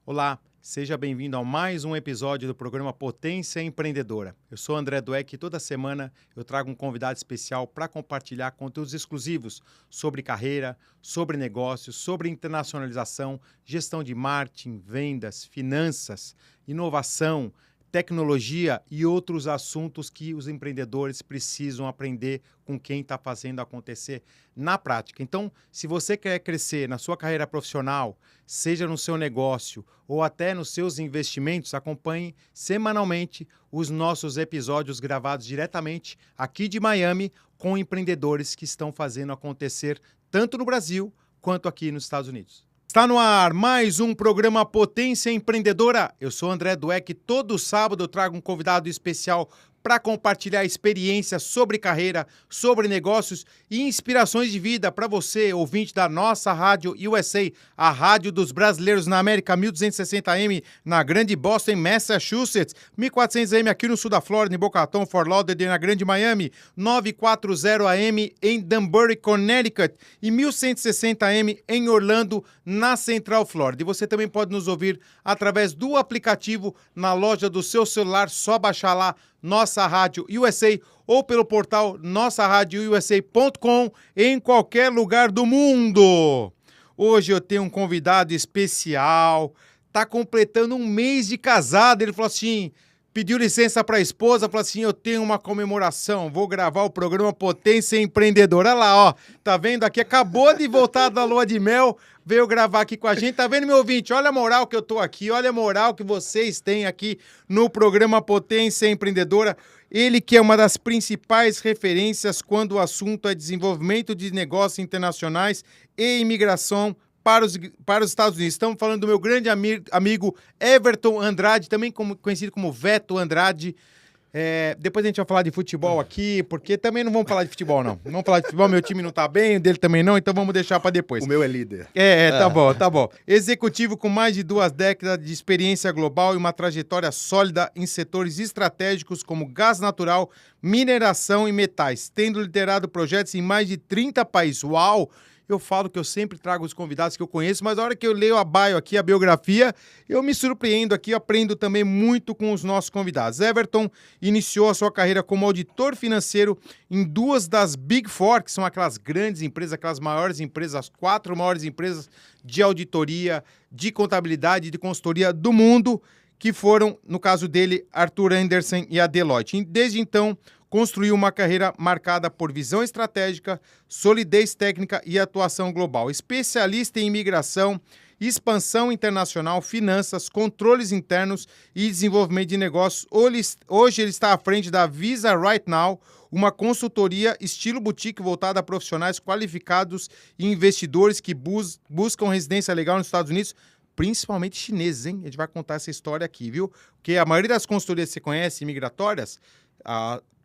Olá, seja bem-vindo a mais um episódio do programa Potência Empreendedora. Eu sou André Dweck e toda semana eu trago um convidado especial para compartilhar conteúdos exclusivos sobre carreira, sobre negócios, sobre internacionalização, gestão de marketing, vendas, finanças, inovação, tecnologia e outros assuntos que os empreendedores precisam aprender com quem está fazendo acontecer na prática. Então, se você quer crescer na sua carreira profissional, seja no seu negócio ou até nos seus investimentos, acompanhe semanalmente os nossos episódios gravados diretamente aqui de Miami com empreendedores que estão fazendo acontecer tanto no Brasil quanto aqui nos Estados Unidos. Está no ar mais um programa Potência Empreendedora. Eu sou André Dweck. Todo sábado eu trago um convidado especial para compartilhar experiências sobre carreira, sobre negócios e inspirações de vida para você, ouvinte da nossa rádio USA, a rádio dos brasileiros na América, 1260M na Grande Boston, em Massachusetts, 1400M aqui no sul da Flórida, em Boca Raton, Fort Lauderdale, na Grande Miami, 940AM em Danbury, Connecticut e 1160M em Orlando, na Central Flórida. E você também pode nos ouvir através do aplicativo na loja do seu celular, só baixar lá Nossa Rádio USA ou pelo portal nossaradiousa.com em qualquer lugar do mundo. Hoje eu tenho um convidado especial, tá completando um mês de casado. Ele falou assim, pediu licença para a esposa, falou assim, eu tenho uma comemoração, vou gravar o programa Potência Empreendedora. Olha lá, ó, tá vendo aqui, acabou de voltar da lua de mel, veio gravar aqui com a gente. Tá vendo, meu ouvinte? Olha a moral que eu tô aqui, olha a moral que vocês têm aqui no programa Potência Empreendedora. Ele que é uma das principais referências quando o assunto é desenvolvimento de negócios internacionais e imigração para os Estados Unidos. Estamos falando do meu grande amigo Everton Andrade, também conhecido como Veto Andrade. Depois a gente vai falar de futebol aqui, porque também não vamos falar de futebol, não. Não vamos falar de futebol, meu time não tá bem, o dele também não, então vamos deixar para depois. O meu é líder. Tá bom, tá bom. Executivo com mais de 2 décadas de experiência global e uma trajetória sólida em setores estratégicos como gás natural, mineração e metais, tendo liderado projetos em mais de 30 países. Uau! Eu falo que eu sempre trago os convidados que eu conheço, mas na hora que eu leio a bio aqui, a biografia, eu me surpreendo aqui, aprendo também muito com os nossos convidados. Everton iniciou a sua carreira como auditor financeiro em 2 das Big Four, que são aquelas grandes empresas, aquelas maiores empresas, as 4 maiores empresas de auditoria, de contabilidade e de consultoria do mundo, que foram, no caso dele, Arthur Andersen e a Deloitte. Desde então, construiu uma carreira marcada por visão estratégica, solidez técnica e atuação global. Especialista em imigração, expansão internacional, finanças, controles internos e desenvolvimento de negócios. Hoje ele está à frente da Visa Right Now, uma consultoria estilo boutique voltada a profissionais qualificados e investidores que buscam residência legal nos Estados Unidos, principalmente chineses, hein? A gente vai contar essa história aqui, viu? Porque a maioria das consultorias que você conhece, migratórias,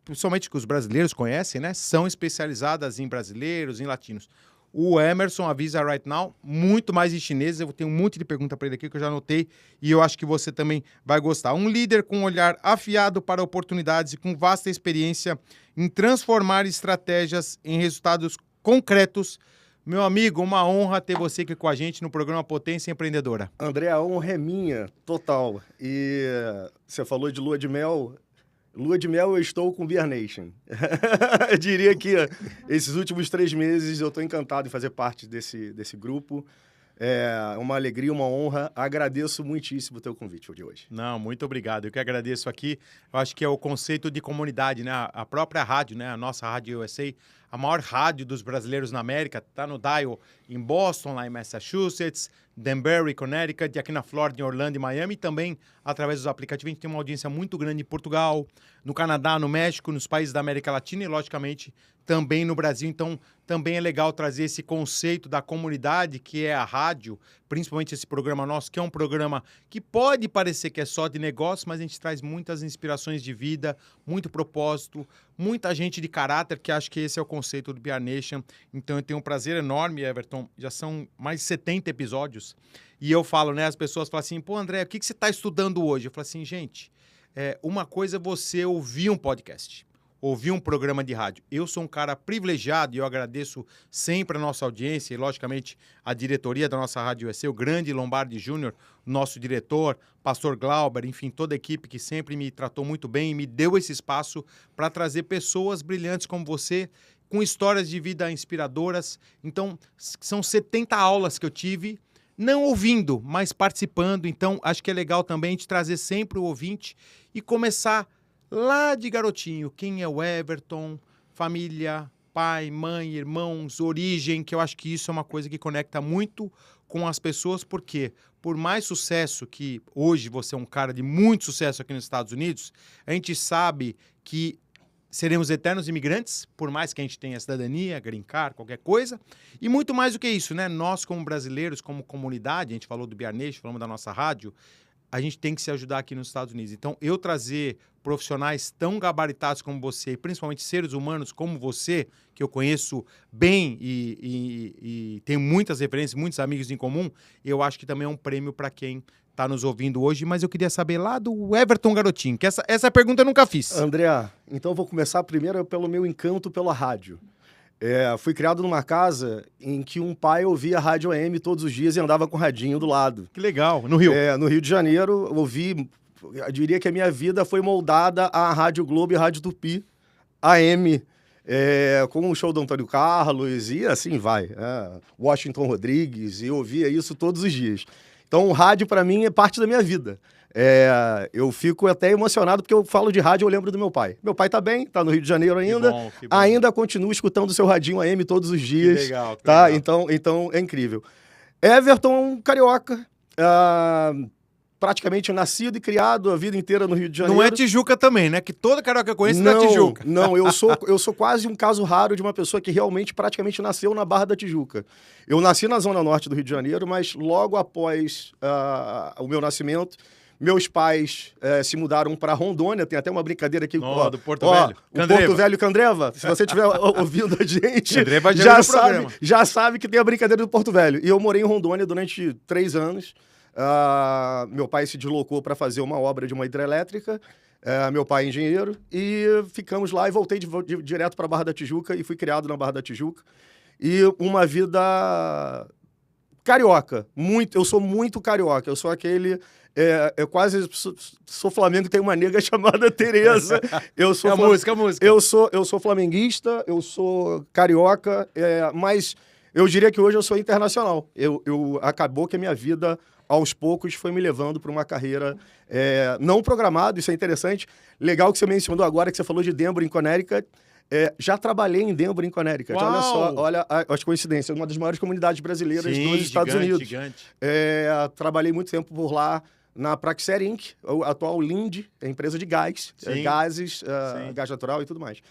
principalmente que os brasileiros conhecem, né? São especializadas em brasileiros, em latinos. O Emerson, a Visa Right Now, muito mais em chineses. Eu tenho um monte de pergunta para ele aqui que eu já anotei e eu acho que você também vai gostar. Um líder com um olhar afiado para oportunidades e com vasta experiência em transformar estratégias em resultados concretos. Meu amigo, uma honra ter você aqui com a gente no programa Potência Empreendedora. André, a honra é minha, total. E você falou de lua de mel. Lua de mel eu estou com Beer Nation. Eu diria que esses últimos 3 meses eu estou encantado em fazer parte desse grupo. É uma alegria, uma honra. Agradeço muitíssimo o teu convite de hoje. Não, muito obrigado. Eu que agradeço aqui. Eu acho que é o conceito de comunidade, né? A própria rádio, né? A nossa Rádio USA, a maior rádio dos brasileiros na América, está no dial em Boston, lá em Massachusetts, Danbury, Connecticut, e aqui na Flórida, em Orlando e Miami, e também através dos aplicativos. A gente tem uma audiência muito grande em Portugal, no Canadá, no México, nos países da América Latina e, logicamente, também no Brasil. Então, também é legal trazer esse conceito da comunidade, que é a rádio, principalmente esse programa nosso, que é um programa que pode parecer que é só de negócio, mas a gente traz muitas inspirações de vida, muito propósito, muita gente de caráter, que acho que esse é o conceito do Beer Nation. Então, eu tenho um prazer enorme, Everton. Já são mais de 70 episódios. E eu falo, né? As pessoas falam assim, pô, André, o que você está estudando hoje? Eu falo assim, gente, uma coisa é você ouvir um podcast. ouvir um programa de rádio. Eu sou um cara privilegiado e eu agradeço sempre a nossa audiência e, logicamente, a diretoria da nossa Rádio USA, o grande Lombardi Júnior, nosso diretor, pastor Glauber, enfim, toda a equipe que sempre me tratou muito bem e me deu esse espaço para trazer pessoas brilhantes como você, com histórias de vida inspiradoras. Então, são 70 aulas que eu tive, não ouvindo, mas participando. Então, acho que é legal também a gente trazer sempre o ouvinte e começar lá de garotinho. Quem é o Everton, família, pai, mãe, irmãos, origem, que eu acho que isso é uma coisa que conecta muito com as pessoas, porque por mais sucesso que hoje você é um cara de muito sucesso aqui nos Estados Unidos, a gente sabe que seremos eternos imigrantes, por mais que a gente tenha cidadania, green card, qualquer coisa. E muito mais do que isso, né? Nós, como brasileiros, como comunidade, a gente falou do BR Nation, falamos da nossa rádio, a gente tem que se ajudar aqui nos Estados Unidos. Então, eu trazer profissionais tão gabaritados como você, e principalmente seres humanos como você, que eu conheço bem e tenho muitas referências, muitos amigos em comum, eu acho que também é um prêmio para quem está nos ouvindo hoje. Mas eu queria saber lá do Everton Garotinho, que essa pergunta eu nunca fiz. André, então eu vou começar primeiro pelo meu encanto pela rádio. Fui criado numa casa em que um pai ouvia rádio AM todos os dias e andava com o radinho do lado. Que legal, no Rio. No Rio de Janeiro, eu diria que a minha vida foi moldada à Rádio Globo e Rádio Tupi, AM, com o show do Antônio Carlos e assim vai. Washington Rodrigues, e eu ouvia isso todos os dias. Então, o rádio, para mim, é parte da minha vida. Eu fico até emocionado porque eu falo de rádio, eu lembro do meu pai. Meu pai tá bem, tá no Rio de Janeiro ainda. Que bom. Ainda continua escutando o seu radinho AM todos os dias. Que legal, que tá? legal. Então é incrível. Everton, carioca. Praticamente nascido e criado a vida inteira no Rio de Janeiro. Não é Tijuca também, né? Que toda carioca que eu conheço não é Tijuca. Não, eu sou quase um caso raro de uma pessoa que realmente praticamente nasceu na Barra da Tijuca. Eu nasci na zona norte do Rio de Janeiro, mas logo após o meu nascimento, meus pais se mudaram para Rondônia. Tem até uma brincadeira aqui. Do Porto Velho. O Porto Velho Candreva. Se você estiver ouvindo a gente, Candreva já sabe que tem a brincadeira do Porto Velho. E eu morei em Rondônia durante 3 anos. Meu pai se deslocou para fazer uma obra de uma hidrelétrica. Meu pai é engenheiro. E ficamos lá e voltei direto para a Barra da Tijuca e fui criado na Barra da Tijuca. E uma vida carioca. Eu sou muito carioca. Eu sou aquele... eu quase sou Flamengo, tem uma nega chamada Tereza. Eu sou música. Eu sou flamenguista, eu sou carioca, mas eu diria que hoje eu sou internacional. Acabou que a minha vida, aos poucos, foi me levando para uma carreira não programada. Isso é interessante. Legal que você mencionou agora, que você falou de Denver, em Connecticut. Já trabalhei em Denver, em Connecticut. Uau! Olha só, olha as coincidências. Uma das maiores comunidades brasileiras dos Estados Unidos. Gigante. Trabalhei muito tempo por lá na Praxair Inc., a atual Linde, a empresa de gás, gases, gás natural e tudo mais.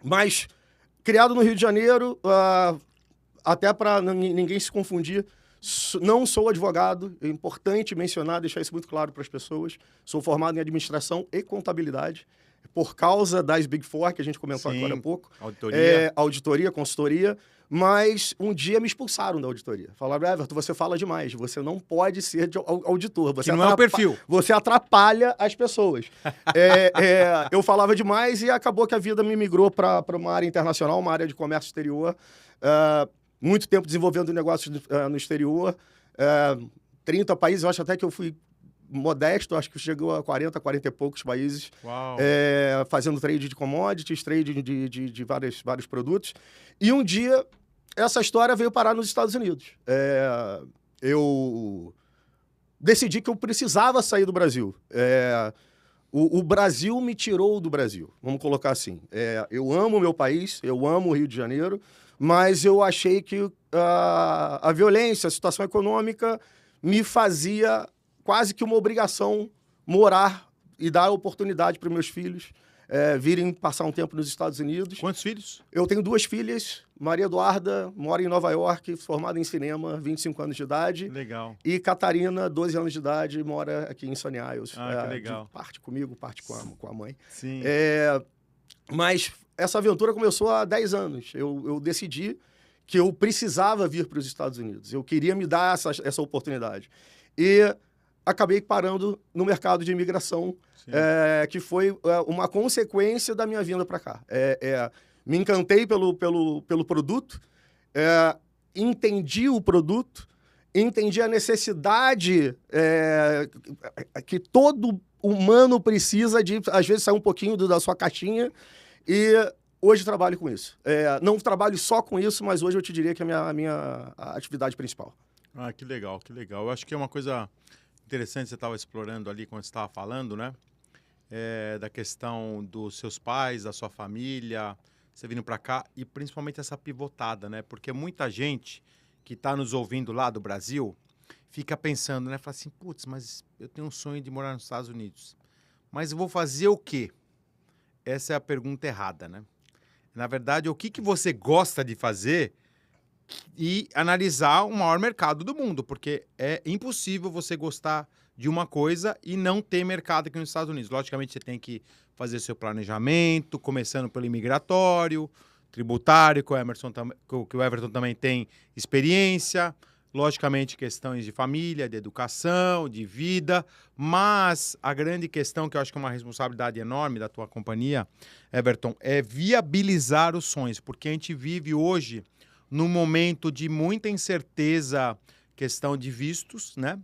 Mas, criado no Rio de Janeiro, até para ninguém se confundir, não sou advogado, é importante mencionar, deixar isso muito claro para as pessoas. Sou formado em administração e contabilidade, por causa das Big Four, que a gente comentou agora há pouco. Auditoria, consultoria. Mas um dia me expulsaram da auditoria. Falaram, Everton, você fala demais, você não pode ser auditor. Você não é o perfil. Você atrapalha as pessoas. Eu falava demais e acabou que a vida me migrou para uma área internacional, uma área de comércio exterior. Muito tempo desenvolvendo negócios no exterior. 30 países, eu acho até que eu fui modesto, acho que chegou a 40 e poucos países. Uau. Fazendo trade de commodities, trade de vários produtos. E um dia, essa história veio parar nos Estados Unidos. Eu decidi que eu precisava sair do Brasil. O Brasil me tirou do Brasil, vamos colocar assim. Eu amo o meu país, eu amo o Rio de Janeiro, mas eu achei que a violência, a situação econômica me fazia quase que uma obrigação morar e dar oportunidade para meus filhos virem passar um tempo nos Estados Unidos. Quantos filhos? Eu tenho 2 filhas. Maria Eduarda mora em Nova York, formada em cinema, 25 anos de idade. Legal. E Catarina, 12 anos de idade, mora aqui em Sunny Isles. Que legal. Parte comigo, parte com a mãe. Sim. Mas essa aventura começou há 10 anos. Eu decidi que eu precisava vir para os Estados Unidos. Eu queria me dar essa oportunidade. E acabei parando no mercado de imigração, que foi uma consequência da minha vinda para cá. Me encantei pelo produto, entendi o produto, entendi a necessidade que todo humano precisa de, às vezes, sair um pouquinho da sua caixinha, e hoje trabalho com isso. Não trabalho só com isso, mas hoje eu te diria que é a minha atividade principal. Ah, que legal, que legal. Eu acho que é uma coisa interessante que você estava explorando ali quando você estava falando, né? Da questão dos seus pais, da sua família, você vindo para cá e principalmente essa pivotada, né? Porque muita gente que está nos ouvindo lá do Brasil fica pensando, né? Fala assim, putz, mas eu tenho um sonho de morar nos Estados Unidos. Mas eu vou fazer o quê? Essa é a pergunta errada, né? Na verdade, o que você gosta de fazer e analisar o maior mercado do mundo, porque é impossível você gostar de uma coisa e não ter mercado aqui nos Estados Unidos. Logicamente, você tem que fazer seu planejamento, começando pelo imigratório, tributário, que o Everton também tem experiência, logicamente questões de família, de educação, de vida, mas a grande questão, que eu acho que é uma responsabilidade enorme da tua companhia, Everton, é viabilizar os sonhos, porque a gente vive hoje num momento de muita incerteza, questão de vistos, né?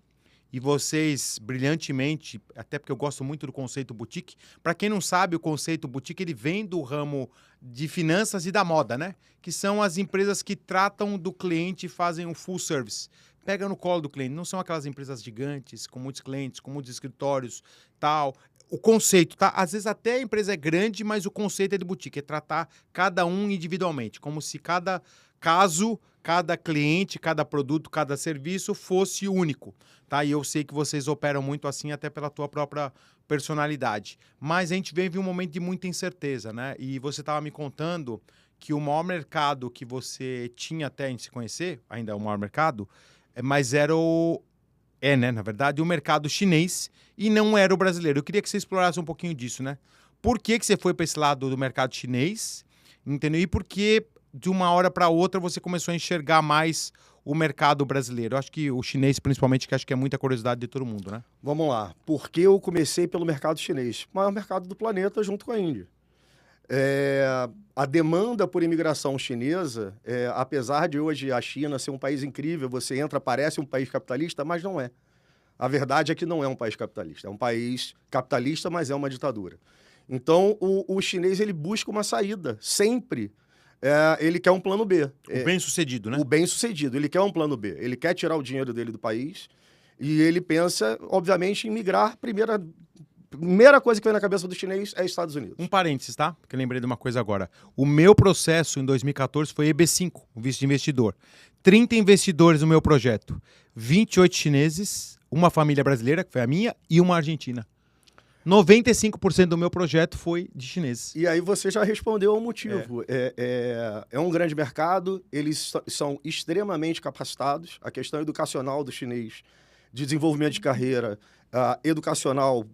E vocês, brilhantemente, até porque eu gosto muito do conceito boutique. Para quem não sabe, o conceito boutique ele vem do ramo de finanças e da moda, né? Que são as empresas que tratam do cliente e fazem um full service. Pega no colo do cliente. Não são aquelas empresas gigantes, com muitos clientes, com muitos escritórios, tal. O conceito, tá? Às vezes até a empresa é grande, mas o conceito é de boutique. É tratar cada um individualmente, como se cada caso, cada cliente, cada produto, cada serviço fosse único, tá? E eu sei que vocês operam muito assim, até pela tua própria personalidade. Mas a gente vive um momento de muita incerteza, né? E você estava me contando que o maior mercado que você tinha até em se conhecer, ainda é o maior mercado, mas era né? Na verdade, o mercado chinês e não era o brasileiro. Eu queria que você explorasse um pouquinho disso, né? Por que você foi para esse lado do mercado chinês, entendeu? E por que de uma hora para outra você começou a enxergar mais o mercado brasileiro? Eu acho que o chinês, principalmente, que acho que é muita curiosidade de todo mundo, né? Vamos lá. Por que eu comecei pelo mercado chinês? O maior mercado do planeta junto com a Índia. A demanda por imigração chinesa, apesar de hoje a China ser um país incrível, você entra, parece um país capitalista, mas não é. A verdade é que não é um país capitalista. É um país capitalista, mas é uma ditadura. Então, o chinês ele busca uma saída, sempre. Ele quer um plano B. O bem-sucedido, né? O bem-sucedido. Ele quer um plano B. Ele quer tirar o dinheiro dele do país e ele pensa, obviamente, em migrar. Primeira coisa que vem na cabeça do chinês é Estados Unidos. Um parênteses, tá? Porque eu lembrei de uma coisa agora. O meu processo em 2014 foi EB5, o visto de investidor. 30 investidores no meu projeto. 28 chineses, uma família brasileira, que foi a minha, e uma argentina. 95% do meu projeto foi de chineses. E aí você já respondeu ao motivo. É um grande mercado, eles são extremamente capacitados. A questão educacional do chinês, de desenvolvimento de carreira, educacional,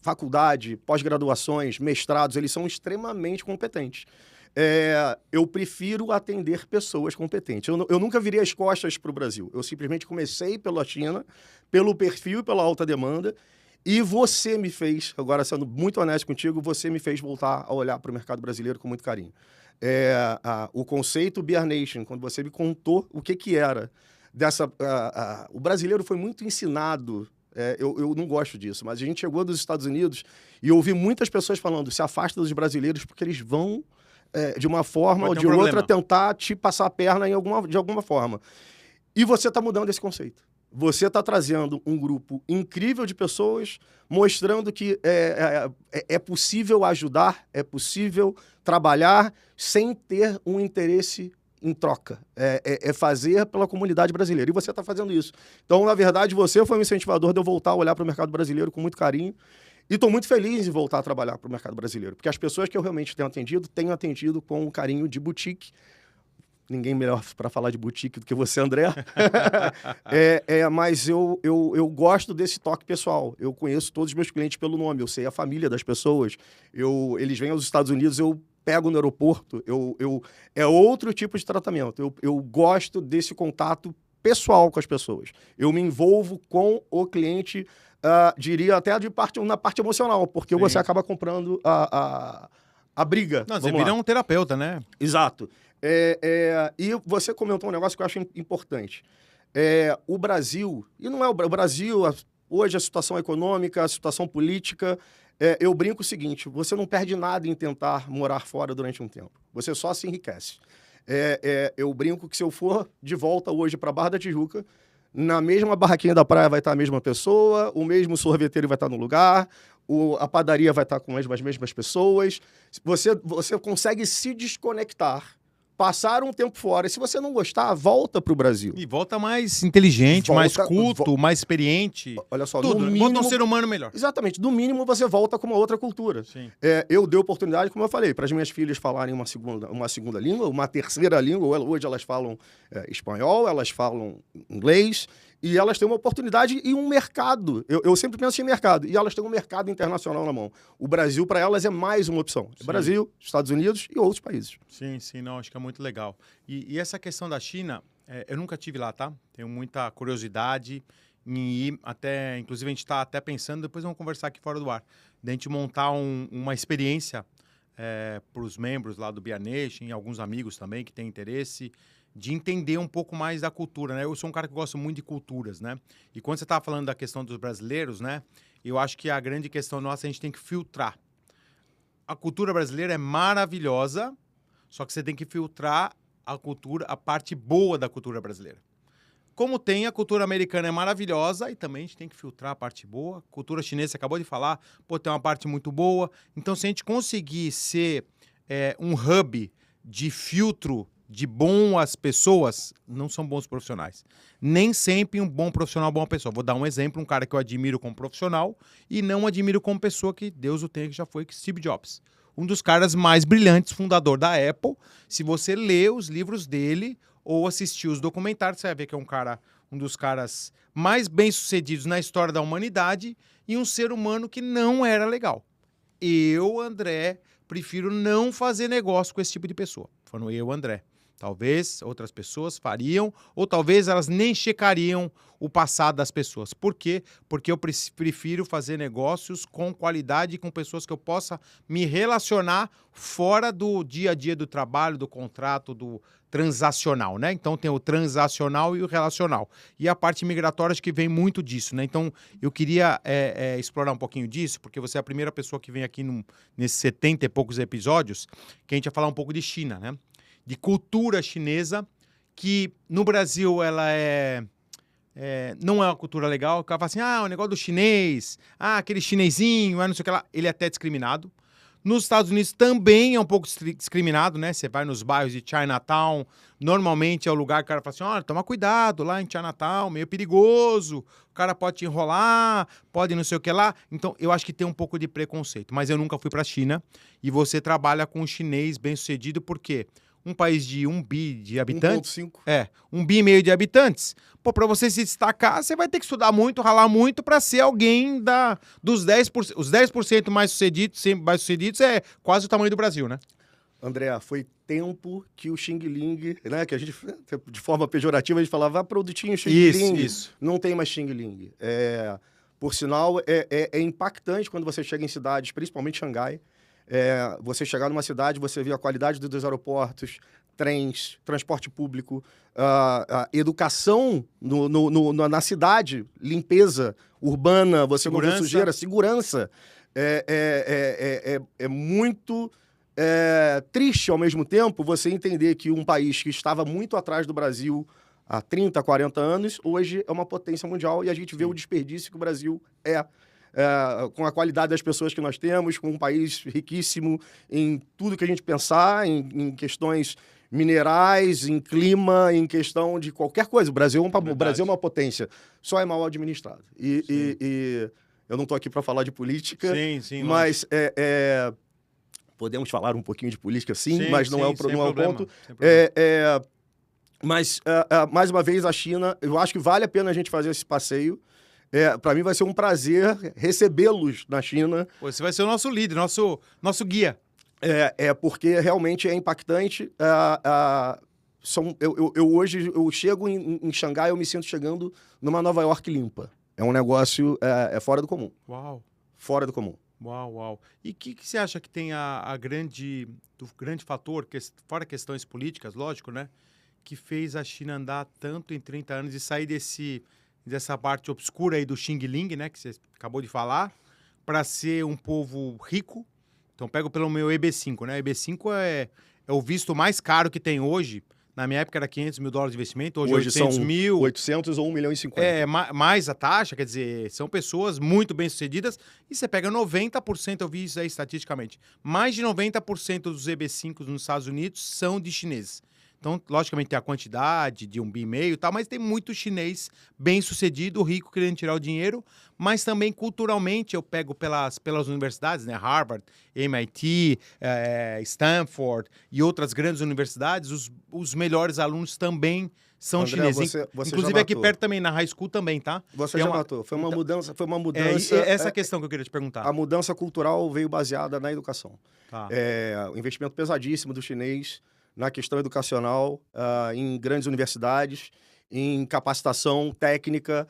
faculdade, pós-graduações, mestrados, eles são extremamente competentes. Eu prefiro atender pessoas competentes. Eu nunca virei as costas para o Brasil. Eu simplesmente comecei pela China, pelo perfil e pela alta demanda. E você me fez, agora sendo muito honesto contigo, você me fez voltar a olhar para o mercado brasileiro com muito carinho. O conceito Bear Nation, quando você me contou o que era dessa... o brasileiro foi muito ensinado, eu não gosto disso, mas a gente chegou dos Estados Unidos e ouvi muitas pessoas falando, se afasta dos brasileiros porque eles vão, de uma forma ou de outra, tentar te passar a perna de alguma forma. E você está mudando esse conceito. Você está trazendo um grupo incrível de pessoas, mostrando que é possível ajudar, é possível trabalhar sem ter um interesse em troca. É fazer pela comunidade brasileira. E você está fazendo isso. Então, na verdade, você foi um incentivador de eu voltar a olhar para o mercado brasileiro com muito carinho. E estou muito feliz em voltar a trabalhar para o mercado brasileiro. Porque as pessoas que eu realmente tenho atendido com um carinho de boutique. Ninguém melhor para falar de boutique do que você, André. Mas eu gosto desse toque pessoal. Eu conheço todos os meus clientes pelo nome, eu sei a família das pessoas. Eles vêm aos Estados Unidos, eu pego no aeroporto. É outro tipo de tratamento. Eu gosto desse contato pessoal com as pessoas. Eu me envolvo com o cliente, diria até na parte emocional, porque você acaba comprando a briga. Não, você vira um terapeuta, né? Exato. E você comentou um negócio que eu acho importante. O Brasil, e não é o Brasil, hoje a situação econômica, a situação política, eu brinco o seguinte, você não perde nada em tentar morar fora durante um tempo. Você só se enriquece. Eu brinco que se eu for de volta hoje para Barra da Tijuca, na mesma barraquinha da praia vai estar a mesma pessoa, o mesmo sorveteiro vai estar no lugar, a padaria vai estar com as mesmas pessoas. Você consegue se desconectar, passar um tempo fora. E se você não gostar, volta para o Brasil. E volta mais inteligente, mais culto, mais experiente. Olha só, tudo, no mínimo, volta um ser humano melhor. Exatamente. No mínimo, você volta com uma outra cultura. Sim. Eu dei oportunidade, como eu falei, para as minhas filhas falarem uma segunda língua, uma terceira língua. Hoje elas falam espanhol, elas falam inglês. E elas têm uma oportunidade e um mercado. Eu sempre penso em mercado. E elas têm um mercado internacional na mão. O Brasil, para elas, é mais uma opção. Brasil, Estados Unidos e outros países. Sim, não, acho que é muito legal. E essa questão da China, eu nunca tive lá, tá? Tenho muita curiosidade em ir até... Inclusive, a gente está até pensando, depois vamos conversar aqui fora do ar, de a gente montar uma experiência para os membros lá do Beer Nation e alguns amigos também que têm interesse de entender um pouco mais da cultura, né? Eu sou um cara que gosta muito de culturas, né? E quando você estava falando da questão dos brasileiros, né? Eu acho que a grande questão nossa, a gente tem que filtrar. A cultura brasileira é maravilhosa, só que você tem que filtrar a parte boa da cultura brasileira. Como tem, a cultura americana é maravilhosa e também a gente tem que filtrar a parte boa. A cultura chinesa, você acabou de falar, tem uma parte muito boa. Então, se a gente conseguir ser um hub de filtro de boas pessoas, não são bons profissionais. Nem sempre um bom profissional é uma boa pessoa. Vou dar um exemplo, um cara que eu admiro como profissional e não admiro como pessoa, que Deus o tenha, que já foi Steve Jobs. Um dos caras mais brilhantes, fundador da Apple. Se você lê os livros dele ou assistir os documentários, você vai ver que é um dos caras mais bem-sucedidos na história da humanidade e um ser humano que não era legal. Eu, André, prefiro não fazer negócio com esse tipo de pessoa. Falando eu, André. Talvez outras pessoas fariam, ou talvez elas nem checariam o passado das pessoas. Por quê? Porque eu prefiro fazer negócios com qualidade e com pessoas que eu possa me relacionar fora do dia a dia do trabalho, do contrato, do transacional, né? Então tem o transacional e o relacional. E a parte migratória acho que vem muito disso, né? Então eu queria explorar um pouquinho disso, porque você é a primeira pessoa que vem aqui nesses 70 e poucos episódios, que a gente vai falar um pouco de China, né? De cultura chinesa, que no Brasil ela não é uma cultura legal. O cara fala assim, o negócio do chinês, aquele chinesinho, não sei o que lá, ele é até discriminado. Nos Estados Unidos também é um pouco discriminado, né? Você vai nos bairros de Chinatown, normalmente é o lugar que o cara fala assim, toma cuidado lá em Chinatown, meio perigoso, o cara pode te enrolar, pode não sei o que lá. Então, eu acho que tem um pouco de preconceito, mas eu nunca fui para a China e você trabalha com um chinês bem-sucedido, por quê? Um país de 1 bi de habitantes. 1,5. 1,5 bi de habitantes. Para você se destacar, você vai ter que estudar muito, ralar muito para ser alguém dos 10%. Os 10% mais sucedidos, sempre mais sucedidos, é quase o tamanho do Brasil, né? André, foi tempo que o Xing Ling, né? Que a gente, de forma pejorativa, a gente falava, produtinho Xing Ling. Isso. Não tem mais Xing Ling. Por sinal, é impactante quando você chega em cidades, principalmente Xangai. Você chegar numa cidade, você vê a qualidade dos aeroportos, trens, transporte público, educação na cidade, limpeza urbana, você não vê sujeira, segurança. É muito triste, ao mesmo tempo, você entender que um país que estava muito atrás do Brasil há 30, 40 anos, hoje é uma potência mundial e a gente vê o desperdício que o Brasil com a qualidade das pessoas que nós temos, com um país riquíssimo em tudo que a gente pensar, em questões minerais, em clima, em questão de qualquer coisa. O Brasil é uma potência, só é mal administrado. E eu não estou aqui para falar de política, sim, mas podemos falar um pouquinho de política, sim, mas não é o ponto. Mas, mais uma vez, a China, eu acho que vale a pena a gente fazer esse passeio. Para mim vai ser um prazer recebê-los na China. Você vai ser o nosso líder, nosso guia. Porque realmente é impactante. hoje eu chego em Xangai, eu me sinto chegando numa Nova York limpa. É um negócio fora do comum. Uau. Fora do comum. Uau, uau. E o que você acha que tem do grande fator, fora questões políticas, lógico, né? Que fez a China andar tanto em 30 anos e sair dessa parte obscura aí do Xing Ling, né? Que você acabou de falar, para ser um povo rico. Então, pego pelo meu EB5, né? EB5 é o visto mais caro que tem hoje. Na minha época era $500 mil de investimento, hoje 800 são mil. 800 ou 1,50 milhão. Mais a taxa, quer dizer, são pessoas muito bem-sucedidas e você pega 90%, eu vi isso aí estatisticamente, mais de 90% dos EB5 nos Estados Unidos são de chineses. Então, logicamente, tem a quantidade de 1,5 bi e tal, mas tem muito chinês bem-sucedido, rico, querendo tirar o dinheiro, mas também culturalmente eu pego pelas universidades, né? Harvard, MIT, Stanford e outras grandes universidades, os melhores alunos também são André, chineses. você Inclusive aqui perto também, na high school também, tá? Você já matou. Foi uma mudança. Essa questão que eu queria te perguntar. A mudança cultural veio baseada na educação. Tá. O investimento pesadíssimo do chinês na questão educacional, em grandes universidades, em capacitação técnica,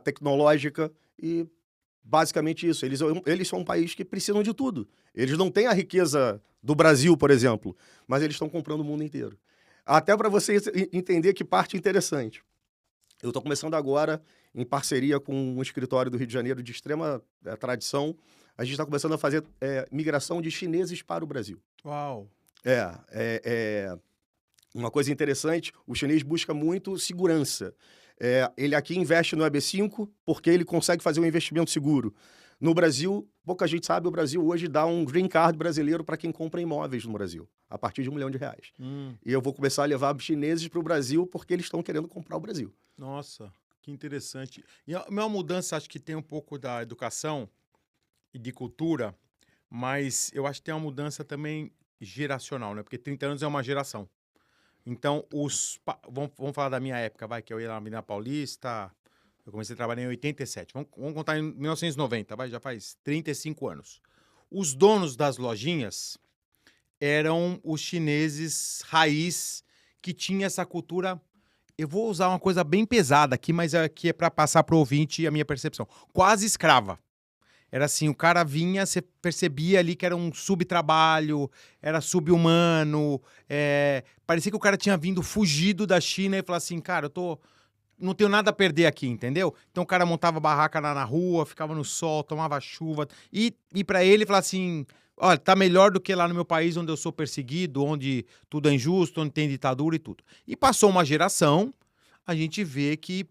tecnológica e basicamente isso. Eles são um país que precisam de tudo. Eles não têm a riqueza do Brasil, por exemplo, mas eles estão comprando o mundo inteiro. Até para você entender que parte interessante. Eu estou começando agora, em parceria com um escritório do Rio de Janeiro de extrema tradição, a gente está começando a fazer migração de chineses para o Brasil. Uau! Uma coisa interessante, o chinês busca muito segurança. Ele aqui investe no EB5 porque ele consegue fazer um investimento seguro. No Brasil, pouca gente sabe, o Brasil hoje dá um green card brasileiro para quem compra imóveis no Brasil, a partir de R$1 milhão. E eu vou começar a levar chineses para o Brasil porque eles estão querendo comprar o Brasil. Nossa, que interessante. E a minha mudança, acho que tem um pouco da educação e de cultura, mas eu acho que tem uma mudança também geracional, né? Porque 30 anos é uma geração. Então, vamos falar da minha época, que eu ia lá na Avenida Paulista, eu comecei a trabalhar em 87. Vamos contar em 1990, já faz 35 anos. Os donos das lojinhas eram os chineses raiz que tinha essa cultura. Eu vou usar uma coisa bem pesada aqui, mas aqui é para passar para o ouvinte a minha percepção. Quase escrava. Era assim, o cara vinha, você percebia ali que era um subtrabalho, era sub-humano, parecia que o cara tinha fugido da China e falou assim, cara, não tenho nada a perder aqui, entendeu? Então o cara montava barraca na rua, ficava no sol, tomava chuva, e para ele falar assim, olha, tá melhor do que lá no meu país onde eu sou perseguido, onde tudo é injusto, onde tem ditadura e tudo. E passou uma geração, a gente vê que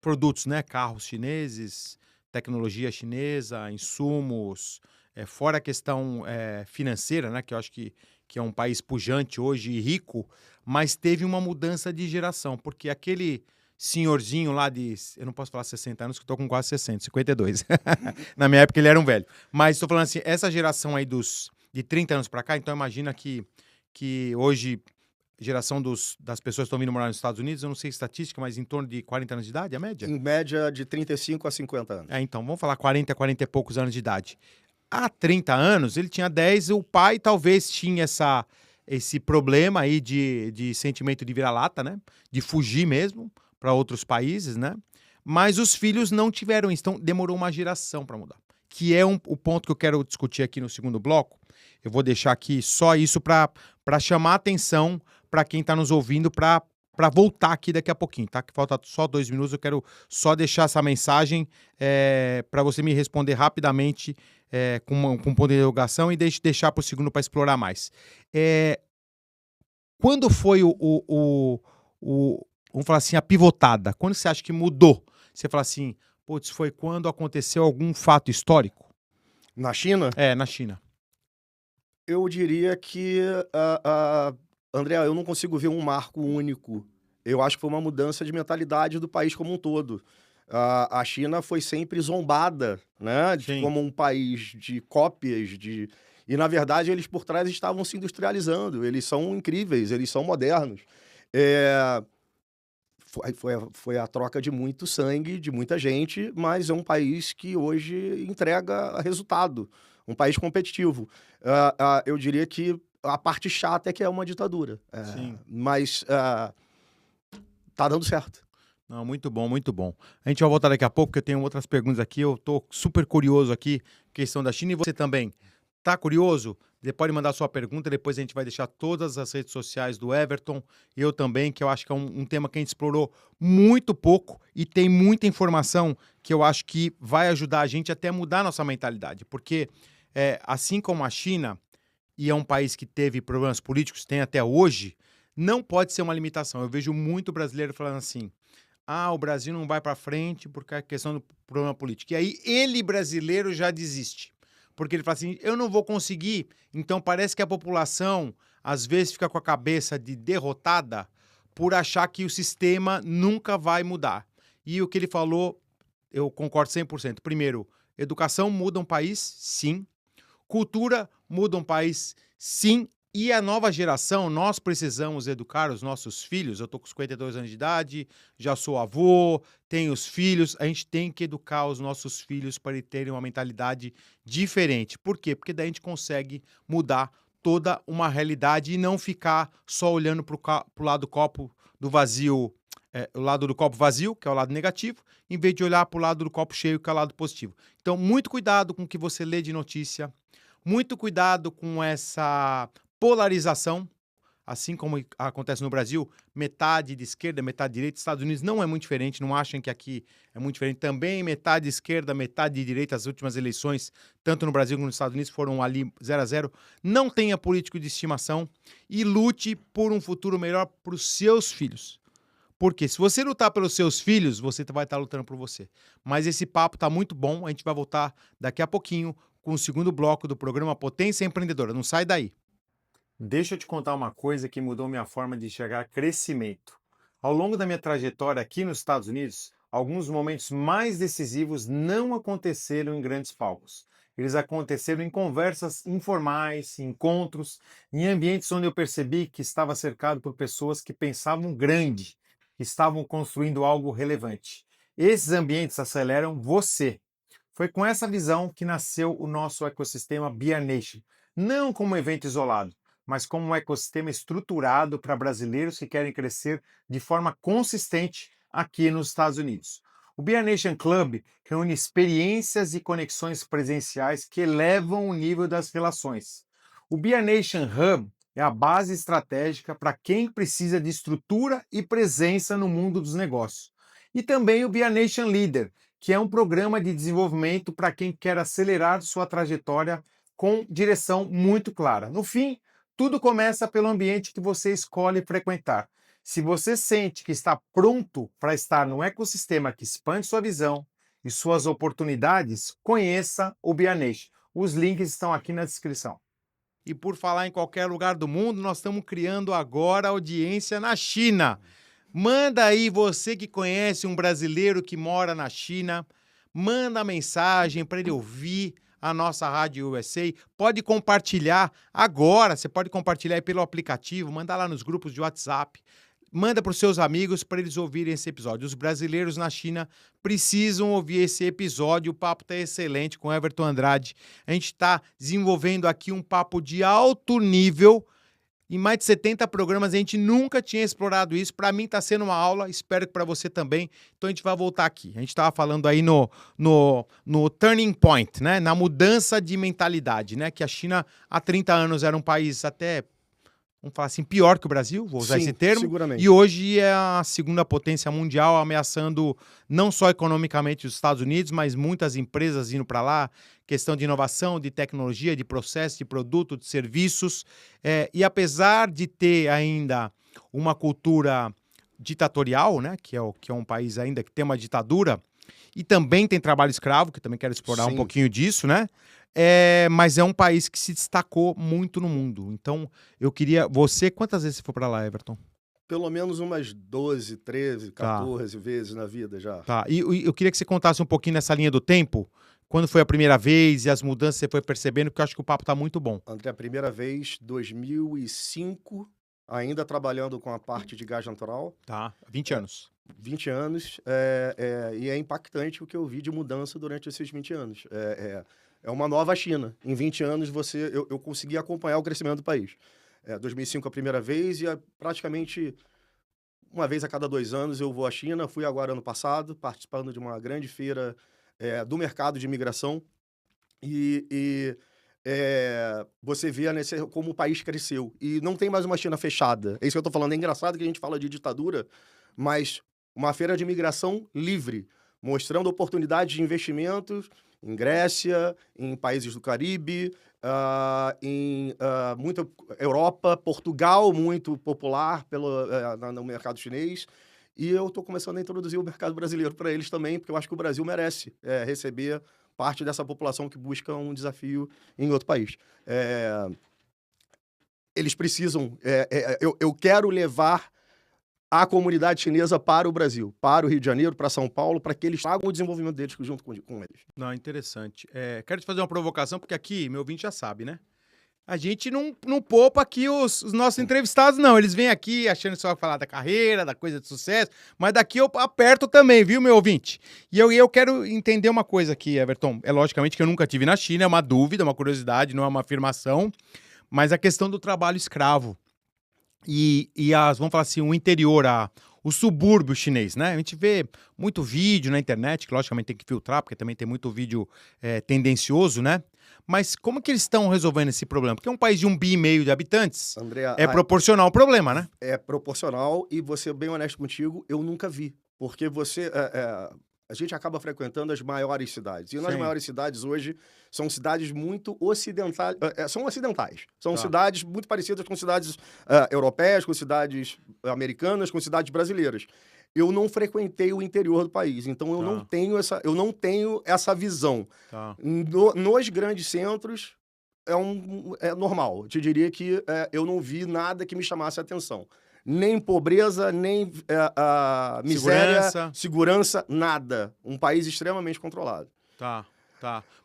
produtos, né, carros chineses, tecnologia chinesa, insumos, fora a questão financeira, né, que eu acho que é um país pujante hoje e rico, mas teve uma mudança de geração, porque aquele senhorzinho lá eu não posso falar 60 anos, que eu estou com quase 60, 52. Na minha época ele era um velho. Mas estou falando assim, essa geração aí de 30 anos para cá, então imagina que hoje geração das pessoas que estão vindo morar nos Estados Unidos, eu não sei estatística, mas em torno de 40 anos de idade, a média? Em média de 35 a 50 anos. Então, vamos falar 40 e poucos anos de idade. Há 30 anos, ele tinha 10, o pai talvez tinha esse problema aí de sentimento de vira-lata, né? De fugir mesmo para outros países, né? Mas os filhos não tiveram isso, então demorou uma geração para mudar. Que é o ponto que eu quero discutir aqui no segundo bloco. Eu vou deixar aqui só isso para chamar a atenção para quem está nos ouvindo, para voltar aqui daqui a pouquinho, tá? Que falta só 2 minutos, eu quero só deixar essa mensagem para você me responder rapidamente com um ponto de interrogação e deixar para o segundo para explorar mais. Quando foi vamos falar assim, a pivotada? Quando você acha que mudou? Você fala assim, putz, foi quando aconteceu algum fato histórico? Na China? Na China. Eu diria que, André, eu não consigo ver um marco único. Eu acho que foi uma mudança de mentalidade do país como um todo. A China foi sempre zombada, né, como um país de cópias, e, na verdade, eles por trás estavam se industrializando. Eles são incríveis, eles são modernos. Foi a troca de muito sangue, de muita gente, mas é um país que hoje entrega resultado. Um país competitivo. Eu diria que a parte chata é que é uma ditadura. Sim. Mas tá dando certo. Não, muito bom, muito bom. A gente vai voltar daqui a pouco, porque eu tenho outras perguntas aqui. Eu tô super curioso aqui, questão da China. E você também tá curioso? Você pode mandar sua pergunta, depois a gente vai deixar todas as redes sociais do Everton. Eu também, que eu acho que é um tema que a gente explorou muito pouco e tem muita informação que eu acho que vai ajudar a gente até a mudar a nossa mentalidade. Porque, assim como a China, e é um país que teve problemas políticos, tem até hoje, não pode ser uma limitação. Eu vejo muito brasileiro falando assim: o Brasil não vai para frente porque é questão do problema político. E aí ele, brasileiro, já desiste. Porque ele fala assim, eu não vou conseguir. Então parece que a população, às vezes, fica com a cabeça de derrotada por achar que o sistema nunca vai mudar. E o que ele falou, eu concordo 100%. Primeiro, educação muda um país? Sim. Cultura muda um país? Sim. E a nova geração, nós precisamos educar os nossos filhos. Eu estou com 52 anos de idade, já sou avô, tenho os filhos. A gente tem que educar os nossos filhos para eles terem uma mentalidade diferente. Por quê? Porque daí a gente consegue mudar toda uma realidade e não ficar só olhando para o lado do copo do vazio, o lado do copo vazio, que é o lado negativo, em vez de olhar para o lado do copo cheio, que é o lado positivo. Então, muito cuidado com o que você lê de notícia, muito cuidado com essa polarização, assim como acontece no Brasil, metade de esquerda, metade de direita. Estados Unidos não é muito diferente, não achem que aqui é muito diferente. Também metade de esquerda, metade de direita. As últimas eleições, tanto no Brasil como nos Estados Unidos, foram ali 0 a 0. Não tenha político de estimação e lute por um futuro melhor para os seus filhos. Porque se você lutar pelos seus filhos, você vai estar lutando por você. Mas esse papo está muito bom, a gente vai voltar daqui a pouquinho com o segundo bloco do programa Potência Empreendedora. Não sai daí. Deixa eu te contar uma coisa que mudou minha forma de enxergar crescimento. Ao longo da minha trajetória aqui nos Estados Unidos, alguns momentos mais decisivos não aconteceram em grandes palcos. Eles aconteceram em conversas informais, encontros, em ambientes onde eu percebi que estava cercado por pessoas que pensavam grande, que estavam construindo algo relevante. Esses ambientes aceleram você. Foi com essa visão que nasceu o nosso ecossistema Beer Nation, não como um evento isolado, mas como um ecossistema estruturado para brasileiros que querem crescer de forma consistente aqui nos Estados Unidos. O Beer Nation Club reúne experiências e conexões presenciais que elevam o nível das relações. O Beer Nation Hub é a base estratégica para quem precisa de estrutura e presença no mundo dos negócios. E também o Beer Nation Leader, que é um programa de desenvolvimento para quem quer acelerar sua trajetória com direção muito clara. No fim, tudo começa pelo ambiente que você escolhe frequentar. Se você sente que está pronto para estar num ecossistema que expande sua visão e suas oportunidades, conheça o Beer Nation. Os links estão aqui na descrição. E por falar em qualquer lugar do mundo, nós estamos criando agora audiência na China. Manda aí você que conhece um brasileiro que mora na China, manda mensagem para ele ouvir a nossa Rádio USA. Pode compartilhar agora, você pode compartilhar aí pelo aplicativo, mandar lá nos grupos de WhatsApp, manda para os seus amigos para eles ouvirem esse episódio. Os brasileiros na China precisam ouvir esse episódio, o papo está excelente com Everton Andrade. A gente está desenvolvendo aqui um papo de alto nível. Em mais de 70 programas, a gente nunca tinha explorado isso. Para mim está sendo uma aula, espero que para você também. Então a gente vai voltar aqui. A gente estava falando aí no turning point, né? Na mudança de mentalidade, né? Que a China há 30 anos era um país até, vamos falar assim, pior que o Brasil, vou usar esse termo. Seguramente. E hoje é a segunda potência mundial, ameaçando não só economicamente os Estados Unidos, mas muitas empresas indo para lá, questão de inovação, de tecnologia, de processo, de produto, de serviços. E apesar de ter ainda uma cultura ditatorial, né, que é um país ainda que tem uma ditadura, e também tem trabalho escravo, que também quero explorar um pouquinho disso, né? Mas é um país que se destacou muito no mundo. Então, eu queria... Você, quantas vezes você foi para lá, Everton? Pelo menos umas 12, 13, 14 vezes na vida já. Tá, e eu queria que você contasse um pouquinho nessa linha do tempo, quando foi a primeira vez e as mudanças que você foi percebendo, porque eu acho que o papo tá muito bom. André, a primeira vez, 2005, ainda trabalhando com a parte de gás natural. Tá, 20 anos. 20 anos, e é impactante o que eu vi de mudança durante esses 20 anos. É uma nova China. Em 20 anos, eu consegui acompanhar o crescimento do país. 2005 a primeira vez e praticamente uma vez a cada 2 anos eu vou à China. Fui agora ano passado, participando de uma grande feira do mercado de imigração. Você vê como o país cresceu. E não tem mais uma China fechada. É isso que eu estou falando. É engraçado que a gente fala de ditadura, mas uma feira de imigração livre, mostrando oportunidades de investimentos em Grécia, em países do Caribe, muita Europa, Portugal, muito popular no mercado chinês. E eu estou começando a introduzir o mercado brasileiro para eles também, porque eu acho que o Brasil merece receber parte dessa população que busca um desafio em outro país. Eles precisam... eu quero levar a comunidade chinesa para o Brasil, para o Rio de Janeiro, para São Paulo, para que eles tragam o desenvolvimento deles junto com eles. Não, interessante. Quero te fazer uma provocação, porque aqui, meu ouvinte já sabe, né? A gente não poupa aqui os nossos entrevistados, não. Eles vêm aqui achando que só vai falar da carreira, da coisa de sucesso, mas daqui eu aperto também, viu, meu ouvinte? E eu quero entender uma coisa aqui, Everton. Logicamente que eu nunca tive na China, é uma dúvida, uma curiosidade, não é uma afirmação, mas a questão do trabalho escravo vamos falar assim, o interior, o subúrbio chinês, né? A gente vê muito vídeo na internet, que logicamente tem que filtrar, porque também tem muito vídeo tendencioso, né? Mas como que eles estão resolvendo esse problema? Porque é um país de 1,5 bilhão de habitantes, André, proporcional ao problema, né? É proporcional e vou ser bem honesto contigo, eu nunca vi. Porque a gente acaba frequentando as maiores cidades. E nas maiores cidades hoje são cidades muito ocidentais. São ocidentais. São cidades muito parecidas com cidades europeias, com cidades americanas, com cidades brasileiras. Eu não frequentei o interior do país, então eu não tenho essa visão. Nos grandes centros é normal. Eu te diria que eu não vi nada que me chamasse a atenção. Nem pobreza, nem miséria, segurança, nada. Um país extremamente controlado. Tá.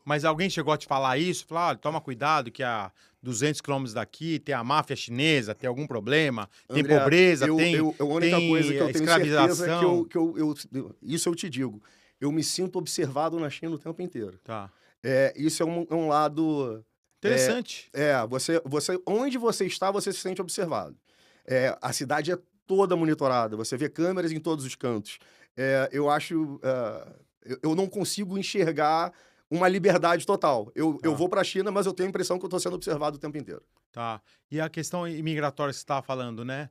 Mas alguém chegou a te falar isso? Falar, olha, toma cuidado que a 200 quilômetros daqui tem a máfia chinesa, tem algum problema, tem pobreza, tem a única coisa que eu tenho certeza isso eu te digo. Eu me sinto observado na China o tempo inteiro. Isso é um lado... Interessante. Onde você está, você se sente observado. A cidade é toda monitorada, você vê câmeras em todos os cantos. Eu acho... eu não consigo enxergar uma liberdade total. Eu vou para a China, mas eu tenho a impressão que eu estou sendo observado o tempo inteiro. E a questão imigratória que você estava falando, né?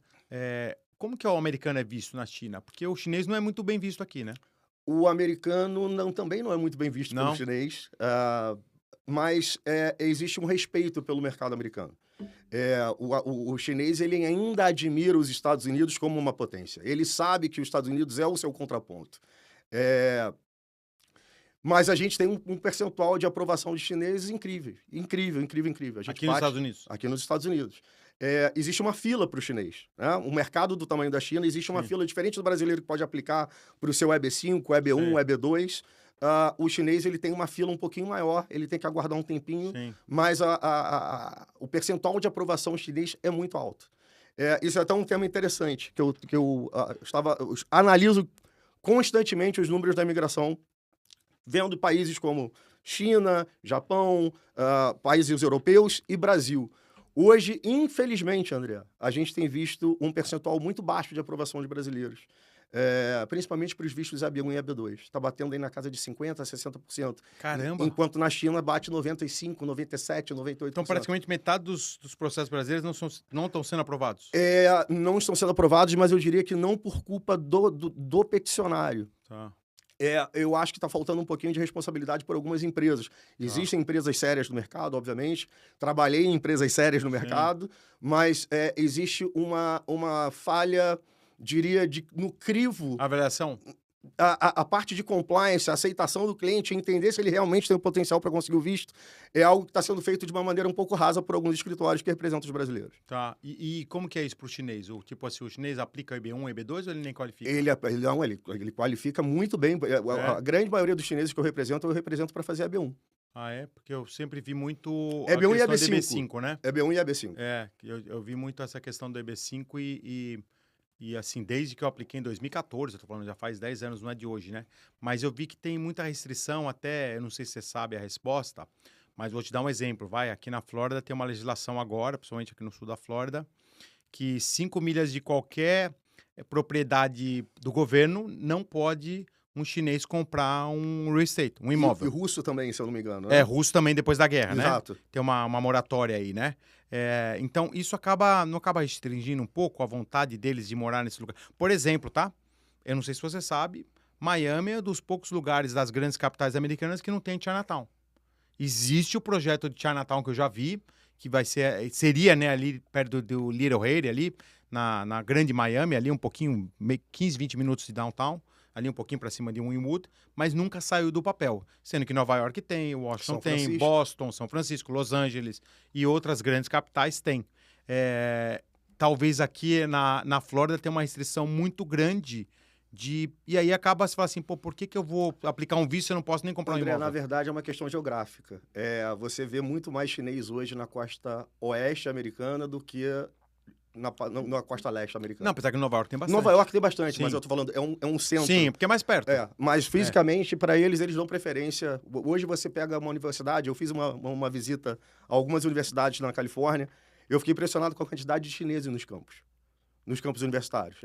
Como que o americano é visto na China? Porque o chinês não é muito bem visto aqui, né? O americano também não é muito bem visto pelo chinês, mas existe um respeito pelo mercado americano. O chinês ele ainda admira os Estados Unidos como uma potência. Ele sabe que os Estados Unidos é o seu contraponto. Mas a gente tem um percentual de aprovação de chineses incrível. Incrível. Aqui nos Estados Unidos? Aqui nos Estados Unidos. Existe uma fila para o chinês. Né? O mercado do tamanho da China, existe uma fila diferente do brasileiro que pode aplicar para o seu EB5, EB1, EB2. O chinês ele tem uma fila um pouquinho maior, ele tem que aguardar um tempinho, mas o percentual de aprovação chinês é muito alto. Isso é até um tema interessante, que eu analiso constantemente os números da imigração, vendo países como China, Japão, países europeus e Brasil. Hoje, infelizmente, André, a gente tem visto um percentual muito baixo de aprovação de brasileiros. Principalmente para os vistos EB1 e EB2. Está batendo aí na casa de 50% a 60%. Caramba! Enquanto na China bate 95%, 97%, 98%. Então, praticamente metade dos processos brasileiros não estão sendo aprovados? Não estão sendo aprovados, mas eu diria que não por culpa do peticionário. Eu acho que está faltando um pouquinho de responsabilidade por algumas empresas. Existem empresas sérias no mercado, obviamente. Trabalhei em empresas sérias no mercado, mas existe uma falha, diria, no crivo. Avaliação? A parte de compliance, a aceitação do cliente, entender se ele realmente tem o potencial para conseguir o visto, é algo que está sendo feito de uma maneira um pouco rasa por alguns escritórios que representam os brasileiros. E como que é isso para o chinês? Tipo assim, o chinês aplica o EB1, EB2 ou ele nem qualifica? Ele qualifica muito bem. A grande maioria dos chineses que eu represento para fazer EB1. Porque eu sempre vi muito EB1 a questão e do EB5, né? EB1 e EB5. Eu vi muito essa questão do EB5 e assim, desde que eu apliquei em 2014, eu tô falando, já faz 10 anos, não é de hoje, né? Mas eu vi que tem muita restrição, até, eu não sei se você sabe a resposta, Mas vou te dar um exemplo, vai. Aqui na Flórida tem uma legislação agora, principalmente aqui no sul da Flórida, que 5 milhas de qualquer propriedade do governo não pode um chinês comprar um real estate, um E imóvel. russo também, se eu não me engano, É, né? russo também depois da guerra, né? Exato. Tem uma moratória aí, né? Então, isso não acaba restringindo um pouco a vontade deles de morar nesse lugar. Por exemplo, tá? Eu não sei se você sabe, Miami é dos poucos lugares das grandes capitais americanas que não tem Chinatown. Existe o projeto de Chinatown que eu já vi, que seria, né, ali perto do Little Haiti, ali na grande Miami, ali um pouquinho, 15, 20 minutos de downtown, ali um pouquinho para cima de Wynwood, mas nunca saiu do papel. Sendo que Nova York tem, Washington tem, Boston, São Francisco, Los Angeles e outras grandes capitais têm. Talvez aqui na Flórida tenha uma restrição muito grande e aí acaba se falando assim, pô, por que eu vou aplicar um visto se eu não posso nem comprar um imóvel? Na verdade, é uma questão geográfica. Você vê muito mais chinês hoje na costa oeste americana do que na costa leste americana. Não, apesar que Nova York tem bastante. Nova York tem bastante, Sim. mas eu tô falando, é um centro. Sim, porque é mais perto. Mas fisicamente, para eles dão preferência. Hoje você pega uma universidade, eu fiz uma visita a algumas universidades na Califórnia, eu fiquei impressionado com a quantidade de chineses nos campos universitários.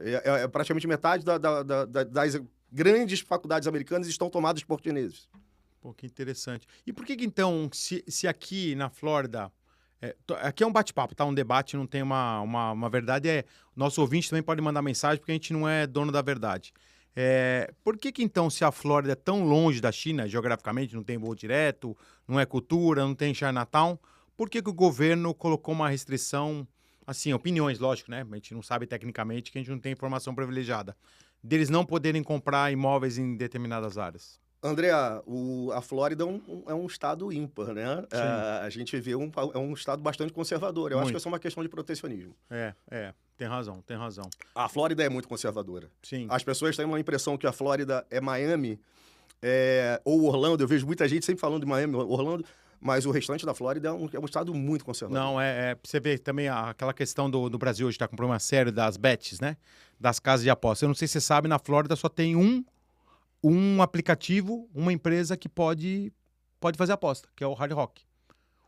Praticamente metade das grandes faculdades americanas estão tomadas por chineses. Pô, que interessante. E por que então, se aqui na Flórida... aqui é um bate-papo, tá? Um debate, não tem uma verdade. Nosso ouvinte também pode mandar mensagem, porque a gente não é dono da verdade. Por que então, se a Flórida é tão longe da China, geograficamente, não tem voo direto, não é cultura, não tem Chinatown, por que o governo colocou uma restrição, assim, opiniões, lógico, né? A gente não sabe tecnicamente, que a gente não tem informação privilegiada, deles não poderem comprar imóveis em determinadas áreas? André, a Flórida é um estado ímpar, né? A gente vê é um estado bastante conservador. Eu acho que é só uma questão de protecionismo. Tem razão. A Flórida é muito conservadora. Sim. As pessoas têm uma impressão que a Flórida é Miami ou Orlando. Eu vejo muita gente sempre falando de Miami, Orlando, mas o restante da Flórida é um estado muito conservador. Não, você vê também aquela questão do Brasil hoje está com um problema sério das bets, né? Das casas de apostas. Eu não sei se você sabe, na Flórida só tem um aplicativo, uma empresa que pode fazer aposta, que é o Hard Rock.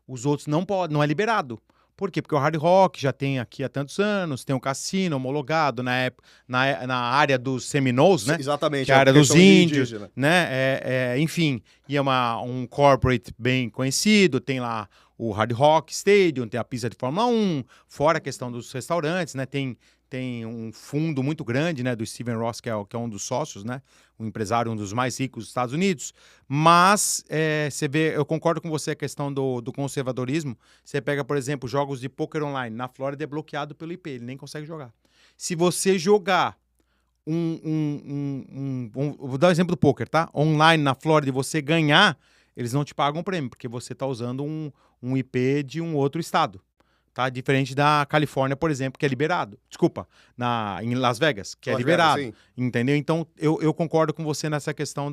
Os outros não podem, não é liberado. Por quê? Porque o Hard Rock já tem aqui há tantos anos, tem um cassino homologado na área dos Seminoles, né? Exatamente. Que é a área dos índios, né? Enfim, e é um corporate bem conhecido, tem lá o Hard Rock Stadium, tem a pista de Fórmula 1, fora a questão dos restaurantes, né? Tem um fundo muito grande, né, do Steven Ross, que é um dos sócios, né, um empresário, um dos mais ricos dos Estados Unidos. Mas você vê, eu concordo com você a questão do conservadorismo. Você pega, por exemplo, jogos de poker online. Na Flórida é bloqueado pelo IP, ele nem consegue jogar. Se você jogar vou dar o exemplo do poker, tá? Online na Flórida e você ganhar, eles não te pagam o prêmio, porque você está usando um IP de um outro estado. Tá? Diferente da Califórnia, por exemplo, que é liberado. Desculpa, em Las Vegas, que é liberado. Vegas, entendeu? Então, eu concordo com você nessa questão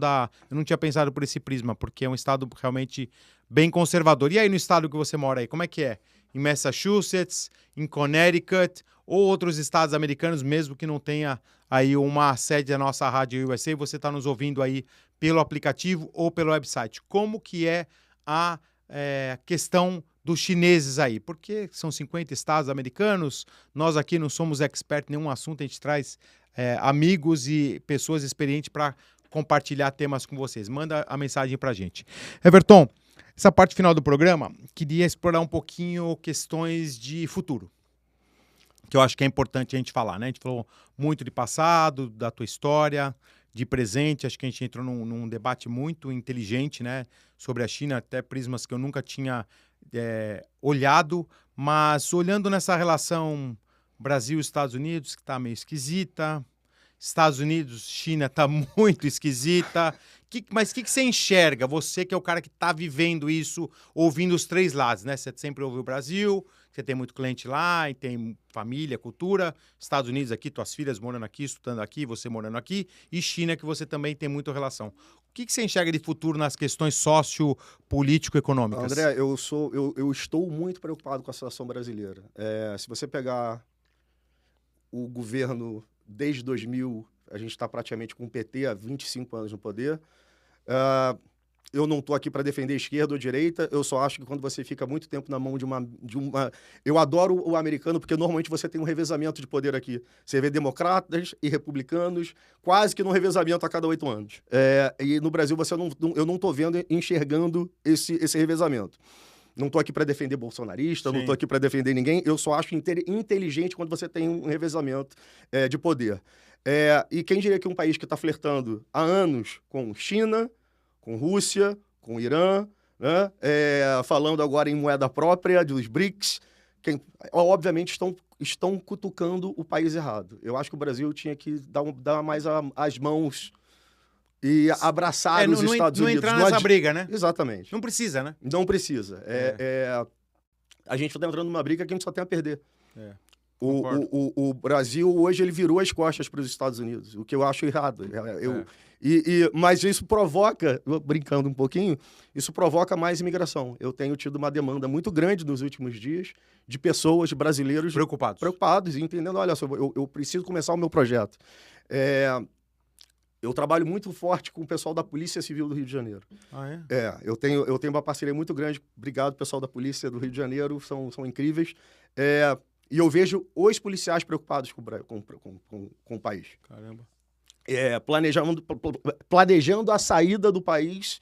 Eu não tinha pensado por esse prisma, porque é um estado realmente bem conservador. E aí, no estado que você mora aí, como é que é? Em Massachusetts, em Connecticut, ou outros estados americanos, mesmo que não tenha aí uma sede da nossa Rádio USA, você está nos ouvindo aí pelo aplicativo ou pelo website. Como que é a questão dos chineses aí, porque são 50 estados americanos, nós aqui não somos expertos em nenhum assunto, a gente traz amigos e pessoas experientes para compartilhar temas com vocês. Manda a mensagem para a gente. Everton, essa parte final do programa, queria explorar um pouquinho questões de futuro, que eu acho que é importante a gente falar, né? A gente falou muito de passado, da tua história, de presente, acho que a gente entrou num debate muito inteligente, né, sobre a China, até prismas que eu nunca tinha olhado, mas olhando nessa relação Brasil-Estados Unidos, que está meio esquisita, Estados Unidos-China está muito esquisita, mas o que você enxerga? Você que é o cara que está vivendo isso, ouvindo os três lados, né? Você sempre ouviu o Brasil, você tem muito cliente lá, e tem família, cultura, Estados Unidos aqui, tuas filhas morando aqui, estudando aqui, você morando aqui, e China, que você também tem muita relação. O que você enxerga de futuro nas questões sociopolítico-econômicas? André, eu estou muito preocupado com a situação brasileira. Se você pegar o governo desde 2000, a gente está praticamente com o PT há 25 anos no poder, eu não estou aqui para defender esquerda ou direita, eu só acho que quando você fica muito tempo na mão de uma... Eu adoro o americano porque normalmente você tem um revezamento de poder aqui. Você vê democratas e republicanos quase que num revezamento a cada 8 anos. E no Brasil eu não estou vendo, enxergando esse revezamento. Não estou aqui para defender bolsonarista, não estou aqui para defender ninguém, eu só acho inteligente quando você tem um revezamento de poder. E quem diria que um país que está flertando há anos com China, com Rússia, com Irã, né? Falando agora em moeda própria dos BRICS, obviamente estão cutucando o país errado. Eu acho que o Brasil tinha que dar mais as mãos e abraçar os Estados Unidos. Não entrar nessa briga, né? Exatamente. Não precisa, né? Não precisa. A gente está entrando numa briga que a gente só tem a perder. O Brasil, hoje, ele virou as costas para os Estados Unidos, o que eu acho errado. Mas isso provoca, brincando um pouquinho, isso provoca mais imigração. Eu tenho tido uma demanda muito grande nos últimos dias de pessoas, de brasileiros... Preocupados, entendendo, olha só, eu preciso começar o meu projeto. Eu trabalho muito forte com o pessoal da Polícia Civil do Rio de Janeiro. Ah, é? Eu tenho uma parceria muito grande. Obrigado, pessoal da Polícia do Rio de Janeiro, são incríveis. E eu vejo os policiais preocupados com o país. Caramba. Planejando a saída do país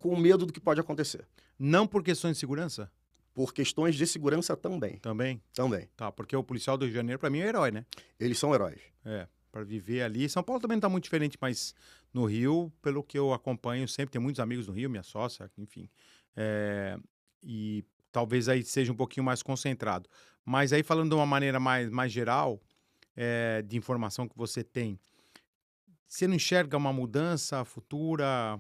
com medo do que pode acontecer. Não por questões de segurança? Por questões de segurança também. Também? Também. Tá, porque o policial do Rio de Janeiro, para mim, é herói, né? Eles são heróis. Para viver ali. São Paulo também não está muito diferente, mas no Rio, pelo que eu acompanho, sempre tenho muitos amigos no Rio, minha sócia, enfim. E talvez aí seja um pouquinho mais concentrado. Mas aí, falando de uma maneira mais geral, de informação que você tem, você não enxerga uma mudança futura,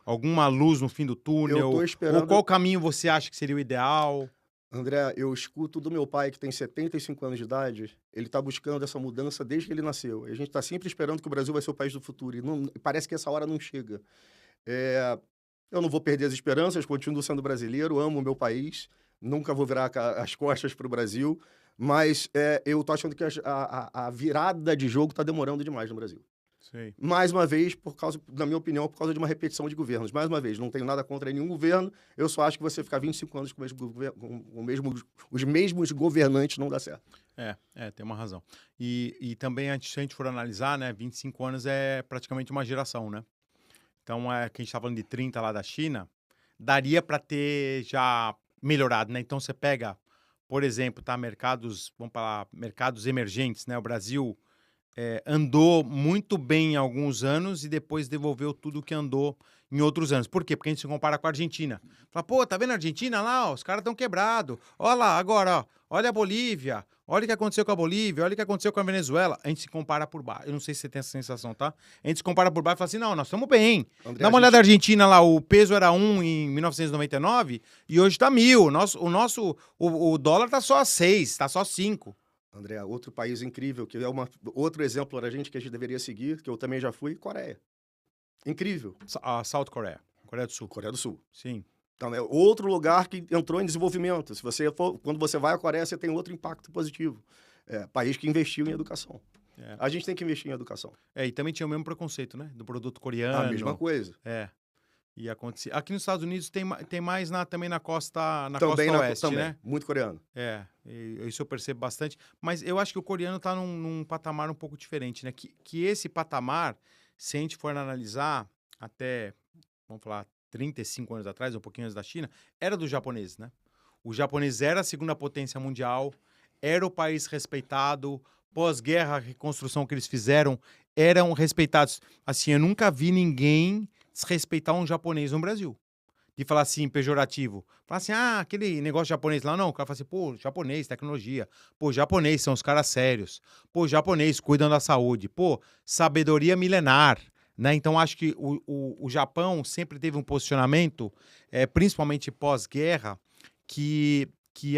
alguma luz no fim do túnel? Eu tô esperando... Ou qual caminho você acha que seria o ideal? André, eu escuto do meu pai, que tem 75 anos de idade, ele está buscando essa mudança desde que ele nasceu. A gente está sempre esperando que o Brasil vai ser o país do futuro, e parece que essa hora não chega. Eu não vou perder as esperanças, continuo sendo brasileiro, amo o meu país, nunca vou virar as costas para o Brasil, mas eu estou achando que a virada de jogo está demorando demais no Brasil. Sei. Mais uma vez, na minha opinião, por causa de uma repetição de governos. Mais uma vez, não tenho nada contra nenhum governo, eu só acho que você ficar 25 anos com os mesmos governantes não dá certo. Tem uma razão. E também, se a gente for analisar, né, 25 anos é praticamente uma geração, né? Então, que a gente está falando de 30 lá da China, daria para ter já melhorado, né? Então, você pega, por exemplo, mercados emergentes, né? O Brasil... andou muito bem em alguns anos e depois devolveu tudo que andou em outros anos. Por quê? Porque a gente se compara com a Argentina. Fala, pô, tá vendo a Argentina lá? Os caras estão quebrados. Olha lá, agora, ó, olha a Bolívia. Olha o que aconteceu com a Bolívia. Olha o que aconteceu com a Venezuela. A gente se compara por baixo. Eu não sei se você tem essa sensação, tá? A gente se compara por baixo e fala assim, não, nós estamos bem. André, dá uma olhada na Argentina lá, o peso era 1 em 1999 e hoje tá 1.000. O dólar tá só 6, tá só 5. André, outro país incrível, que é outro exemplo para a gente que a gente deveria seguir, que eu também já fui, Coreia. Incrível. A South Korea. Coreia do Sul. Coreia do Sul. Sim. Então, é outro lugar que entrou em desenvolvimento. Quando você vai à Coreia, você tem outro impacto positivo. País que investiu em educação. A gente tem que investir em educação. E também tinha o mesmo preconceito, né? Do produto coreano. A mesma coisa. E acontecer. Aqui nos Estados Unidos tem mais também na costa oeste, também, né? Muito coreano. Isso eu percebo bastante. Mas eu acho que o coreano está num patamar um pouco diferente, né? Que esse patamar, se a gente for analisar até, vamos falar, 35 anos atrás, um pouquinho antes da China, era dos japoneses, né? O japonês era a segunda potência mundial, era o país respeitado, pós-guerra, a reconstrução que eles fizeram, eram respeitados. Assim, eu nunca vi ninguém desrespeitar um japonês no Brasil. De falar assim, pejorativo. Falar assim, aquele negócio japonês lá, não. O cara fala assim, pô, japonês, tecnologia. Pô, japonês são os caras sérios. Pô, japonês cuidam da saúde. Pô, sabedoria milenar. Né? Então, acho que o Japão sempre teve um posicionamento, principalmente pós-guerra, que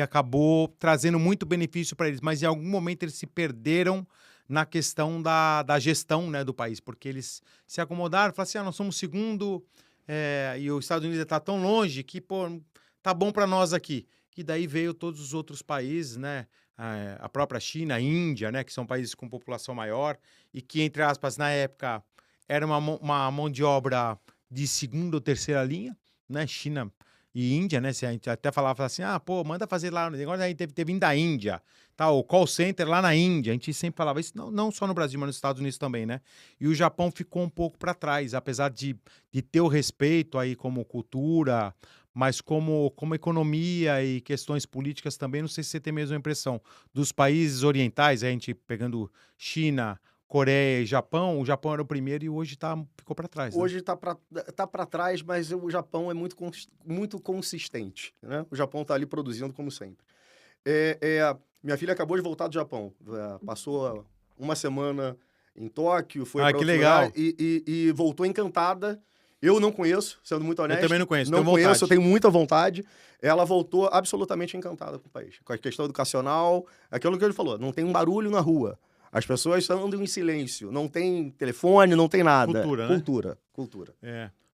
acabou trazendo muito benefício para eles. Mas, em algum momento, eles se perderam na questão da gestão, né, do país, porque eles se acomodaram, falaram assim, nós somos o segundo, e os Estados Unidos está tão longe que, pô, tá bom para nós aqui. E daí veio todos os outros países, né, a própria China, a Índia, né, que são países com população maior, e que, entre aspas, na época, era uma mão de obra de segunda ou terceira linha, né? China e Índia, né? Se a gente até falava assim, pô, manda fazer lá, agora aí teve vindo da Índia, tá? O call center lá na Índia, a gente sempre falava isso, não só no Brasil, mas nos Estados Unidos também, né? E o Japão ficou um pouco para trás, apesar de ter o respeito aí como cultura, mas como economia e questões políticas também, não sei se você tem a mesma impressão. Dos países orientais, a gente pegando China, Coreia e Japão, o Japão era o primeiro e hoje ficou para trás, né? Hoje tá para trás, mas o Japão é muito consistente, né? O Japão tá ali produzindo como sempre. Minha filha acabou de voltar do Japão. Passou uma semana em Tóquio, foi para Que outro legal. lugar e voltou encantada. Eu não conheço, sendo muito honesto. Eu também não conheço, não tenho conheço, vontade. eu tenho muita vontade. Ela voltou absolutamente encantada com o país. Com a questão educacional, aquilo que ele falou, não tem um barulho na rua. As pessoas andam em silêncio, não tem telefone, não tem nada. Cultura, né? Cultura.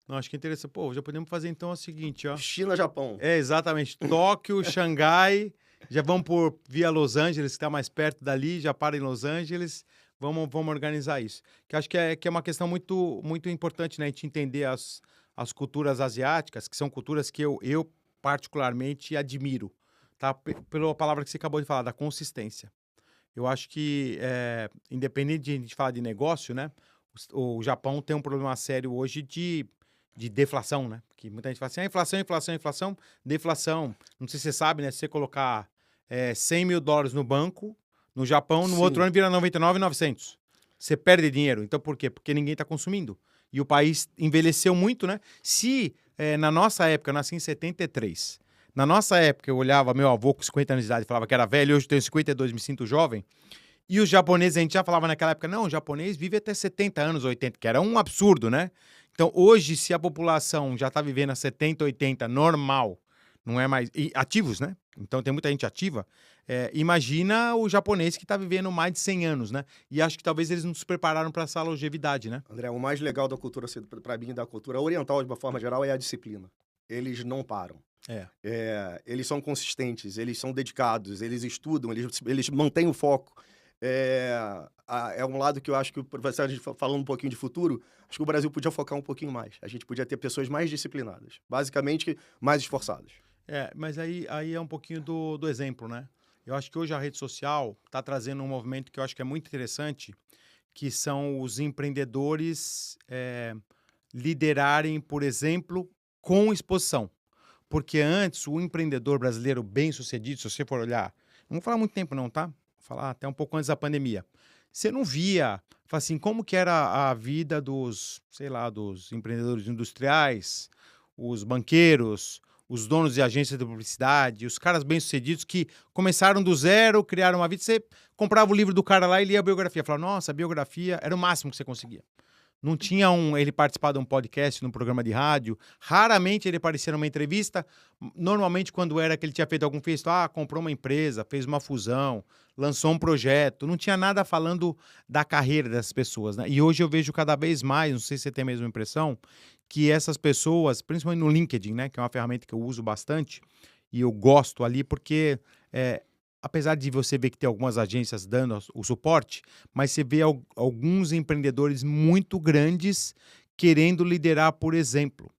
Não, acho que é interessante. Pô, já podemos fazer então o seguinte, ó. China, Japão. Exatamente. Tóquio, Xangai, já vamos por via Los Angeles, que está mais perto dali, já para em Los Angeles. Vamos organizar isso. Que acho que é uma questão muito, muito importante, né? A gente entender as culturas asiáticas, que são culturas que eu particularmente admiro, tá? Pela palavra que você acabou de falar, da consistência. Eu acho que, independente de a gente falar de negócio, né? O Japão tem um problema sério hoje de deflação, né? Que muita gente fala assim, inflação, deflação. Não sei se você sabe, né? Se você colocar $100 mil no banco, no Japão, no outro ano vira 99.900. Você perde dinheiro. Então, por quê? Porque ninguém está consumindo. E o país envelheceu muito, né? Se na nossa época, eu nasci em 73, na nossa época eu olhava meu avô com 50 anos de idade e falava que era velho, hoje eu tenho 52, me sinto jovem. E os japoneses, a gente já falava naquela época, não, o japonês vive até 70 anos, 80, que era um absurdo, né? Então, hoje, se a população já está vivendo a 70, 80, normal, não é mais... E ativos, né? Então, tem muita gente ativa. Imagina o japonês que está vivendo mais de 100 anos, né? E acho que talvez eles não se prepararam para essa longevidade, né? André, o mais legal da cultura, para mim, da cultura oriental, de uma forma geral, é a disciplina. Eles não param. Eles são consistentes, eles são dedicados, eles estudam, eles mantêm o foco. É um lado que eu acho que, a gente falando um pouquinho de futuro, acho que o Brasil podia focar um pouquinho mais. A gente podia ter pessoas mais disciplinadas, basicamente mais esforçadas. Mas aí é um pouquinho do exemplo, né? Eu acho que hoje a rede social está trazendo um movimento que eu acho que é muito interessante, que são os empreendedores liderarem, por exemplo, com exposição. Porque antes, o empreendedor brasileiro bem-sucedido, se você for olhar, não vou falar muito tempo não, tá? Vou falar até um pouco antes da pandemia. Você não via, assim, como que era a vida dos empreendedores industriais, os banqueiros, os donos de agências de publicidade, os caras bem-sucedidos que começaram do zero, criaram uma vida. Você comprava o livro do cara lá e lia a biografia. Falava, nossa, a biografia era o máximo que você conseguia. Não tinha ele participar de um podcast, num programa de rádio. Raramente ele aparecia numa entrevista. Normalmente, quando era que ele tinha feito algum feito, comprou uma empresa, fez uma fusão, lançou um projeto. Não tinha nada falando da carreira dessas pessoas, né? E hoje eu vejo cada vez mais, não sei se você tem a mesma impressão, que essas pessoas, principalmente no LinkedIn, né, que é uma ferramenta que eu uso bastante, e eu gosto ali porque apesar de você ver que tem algumas agências dando o suporte, mas você vê alguns empreendedores muito grandes querendo liderar, por exemplo,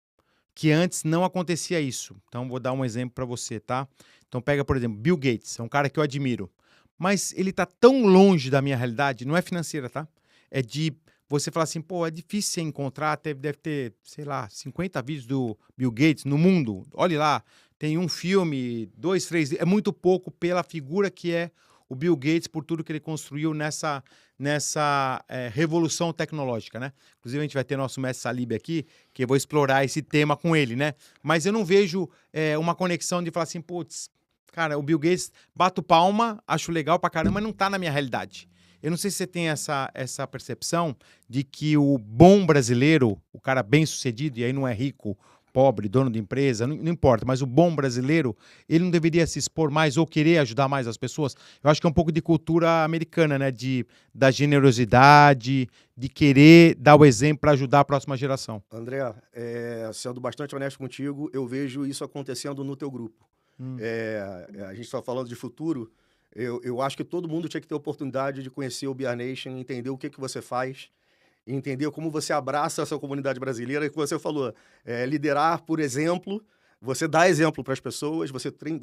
que antes não acontecia isso. Então, vou dar um exemplo para você, tá? Então, pega, por exemplo, Bill Gates, é um cara que eu admiro, mas ele está tão longe da minha realidade, não é financeira, tá? É de você falar assim, pô, é difícil você encontrar, deve ter, sei lá, 50 vídeos do Bill Gates no mundo, olhe lá, tem um filme, 2, 3, é muito pouco pela figura que é o Bill Gates, por tudo que ele construiu nessa revolução tecnológica, né? Inclusive, a gente vai ter nosso mestre Salib aqui, que eu vou explorar esse tema com ele, né? Mas eu não vejo uma conexão de falar assim, putz, cara, o Bill Gates, bato palma, acho legal pra caramba, mas não tá na minha realidade. Eu não sei se você tem essa percepção de que o bom brasileiro, o cara bem-sucedido, e aí não é rico, pobre, dono de empresa, não importa, mas o bom brasileiro, ele não deveria se expor mais ou querer ajudar mais as pessoas? Eu acho que é um pouco de cultura americana, né? Da generosidade, de querer dar o exemplo para ajudar a próxima geração. André, sendo bastante honesto contigo, eu vejo isso acontecendo no teu grupo. A gente está falando de futuro. Eu acho que todo mundo tinha que ter a oportunidade de conhecer o BR Nation, entender o que você faz e entender como você abraça essa comunidade brasileira, que você falou, liderar por exemplo, você dá exemplo para as pessoas, você tem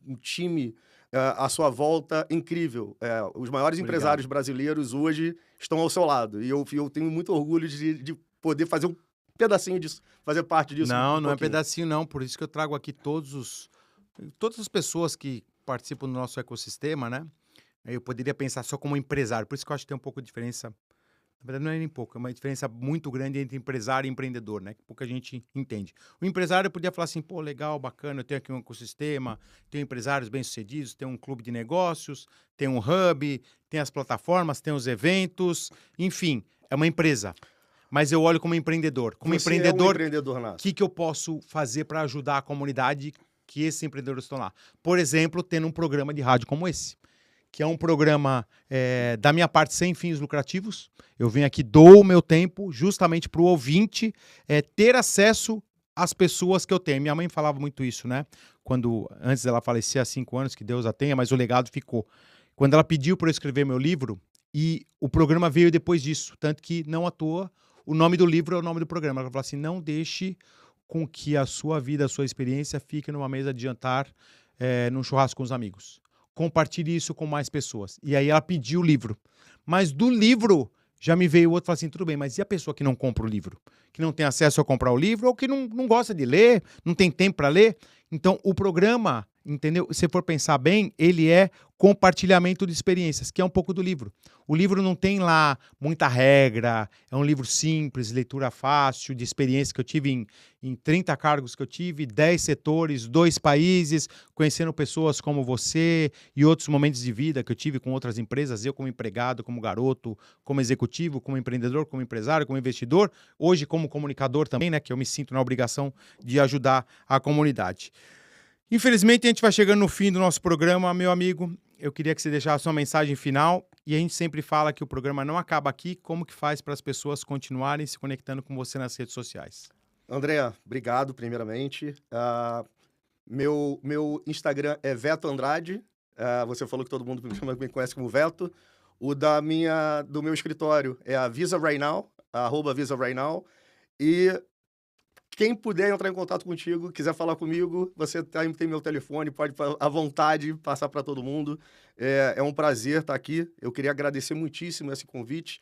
um time à sua volta incrível. Os maiores Obrigado. empresários brasileiros hoje estão ao seu lado, e eu tenho muito orgulho de poder fazer um pedacinho disso, fazer parte disso. Não é pedacinho não, por isso que eu trago aqui todas as pessoas que participam do nosso ecossistema, né? Eu poderia pensar só como empresário, por isso que eu acho que tem um pouco de diferença. Na verdade, não é nem pouco, é uma diferença muito grande entre empresário e empreendedor, né? Que pouca gente entende. O empresário podia falar assim, pô, legal, bacana, eu tenho aqui um ecossistema, tenho empresários bem-sucedidos, tenho um clube de negócios, tenho um hub, tem as plataformas, tem os eventos, enfim, é uma empresa. Mas eu olho como empreendedor. Como Você empreendedor, é um empreendedor nato. o que eu posso fazer para ajudar a comunidade que esses empreendedores estão lá? Por exemplo, tendo um programa de rádio como esse, que é um programa da minha parte sem fins lucrativos. Eu venho aqui, dou o meu tempo justamente para o ouvinte ter acesso às pessoas que eu tenho. Minha mãe falava muito isso, né? Antes dela falecer há 5 anos, que Deus a tenha, mas o legado ficou. Quando ela pediu para eu escrever meu livro, e o programa veio depois disso, tanto que não à toa, o nome do livro é o nome do programa. Ela falou assim, não deixe com que a sua vida, a sua experiência fique numa mesa de jantar, num churrasco com os amigos. Compartilhe isso com mais pessoas. E aí ela pediu o livro. Mas do livro, já me veio outro e falou assim, tudo bem, mas e a pessoa que não compra o livro? Que não tem acesso a comprar o livro ou que não gosta de ler, não tem tempo para ler? Então, o programa, entendeu? Se for pensar bem, ele é compartilhamento de experiências, que é um pouco do livro. O livro não tem lá muita regra, é um livro simples, leitura fácil, de experiência que eu tive em 30 cargos que eu tive, 10 setores, 2 países, conhecendo pessoas como você e outros momentos de vida que eu tive com outras empresas, eu como empregado, como garoto, como executivo, como empreendedor, como empresário, como investidor, hoje como comunicador também, né, que eu me sinto na obrigação de ajudar a comunidade. Infelizmente, a gente vai chegando no fim do nosso programa, meu amigo. Eu queria que você deixasse uma mensagem final. E a gente sempre fala que o programa não acaba aqui. Como que faz para as pessoas continuarem se conectando com você nas redes sociais? André, obrigado, primeiramente. Meu Instagram é Veto Andrade. Você falou que todo mundo me conhece como Veto. Do meu escritório é a Visa Right Now, @Visa Right Now. E quem puder entrar em contato contigo, quiser falar comigo, você tem meu telefone, pode à vontade passar para todo mundo. É um prazer estar aqui. Eu queria agradecer muitíssimo esse convite.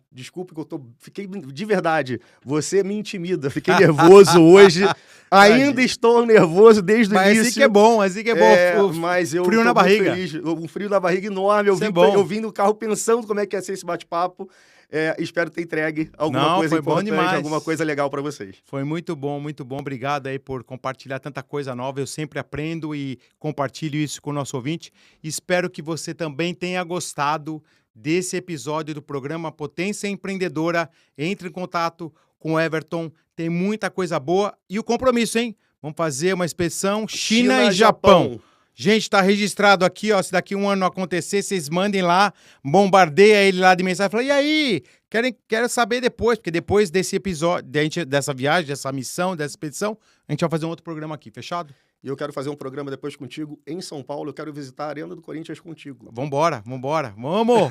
Desculpe que fiquei de verdade, você me intimida, fiquei nervoso hoje, ainda estou nervoso desde o início. Assim que é bom, mas eu frio na barriga. Feliz, um frio na barriga enorme, eu vim no carro pensando como é que ia ser esse bate-papo. Espero ter entregue alguma coisa importante, alguma coisa legal para vocês. Foi muito bom, obrigado aí por compartilhar tanta coisa nova, eu sempre aprendo e compartilho isso com o nosso ouvinte. Espero que você também tenha gostado desse episódio do programa Potência Empreendedora. Entre em contato com o Everton, tem muita coisa boa. E o compromisso, hein? Vamos fazer uma expedição China e Japão. Gente, tá registrado aqui, ó. Se daqui um ano não acontecer, vocês mandem lá, bombardeia ele lá de mensagem. Fala, e aí? Quero saber depois, porque depois desse episódio, dessa viagem, dessa missão, dessa expedição, a gente vai fazer um outro programa aqui, fechado? E eu quero fazer um programa depois contigo em São Paulo. Eu quero visitar a Arena do Corinthians contigo. Vambora. Vamos!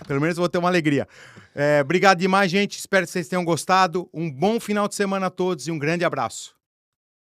Pelo menos vou ter uma alegria. Obrigado demais, gente. Espero que vocês tenham gostado. Um bom final de semana a todos e um grande abraço.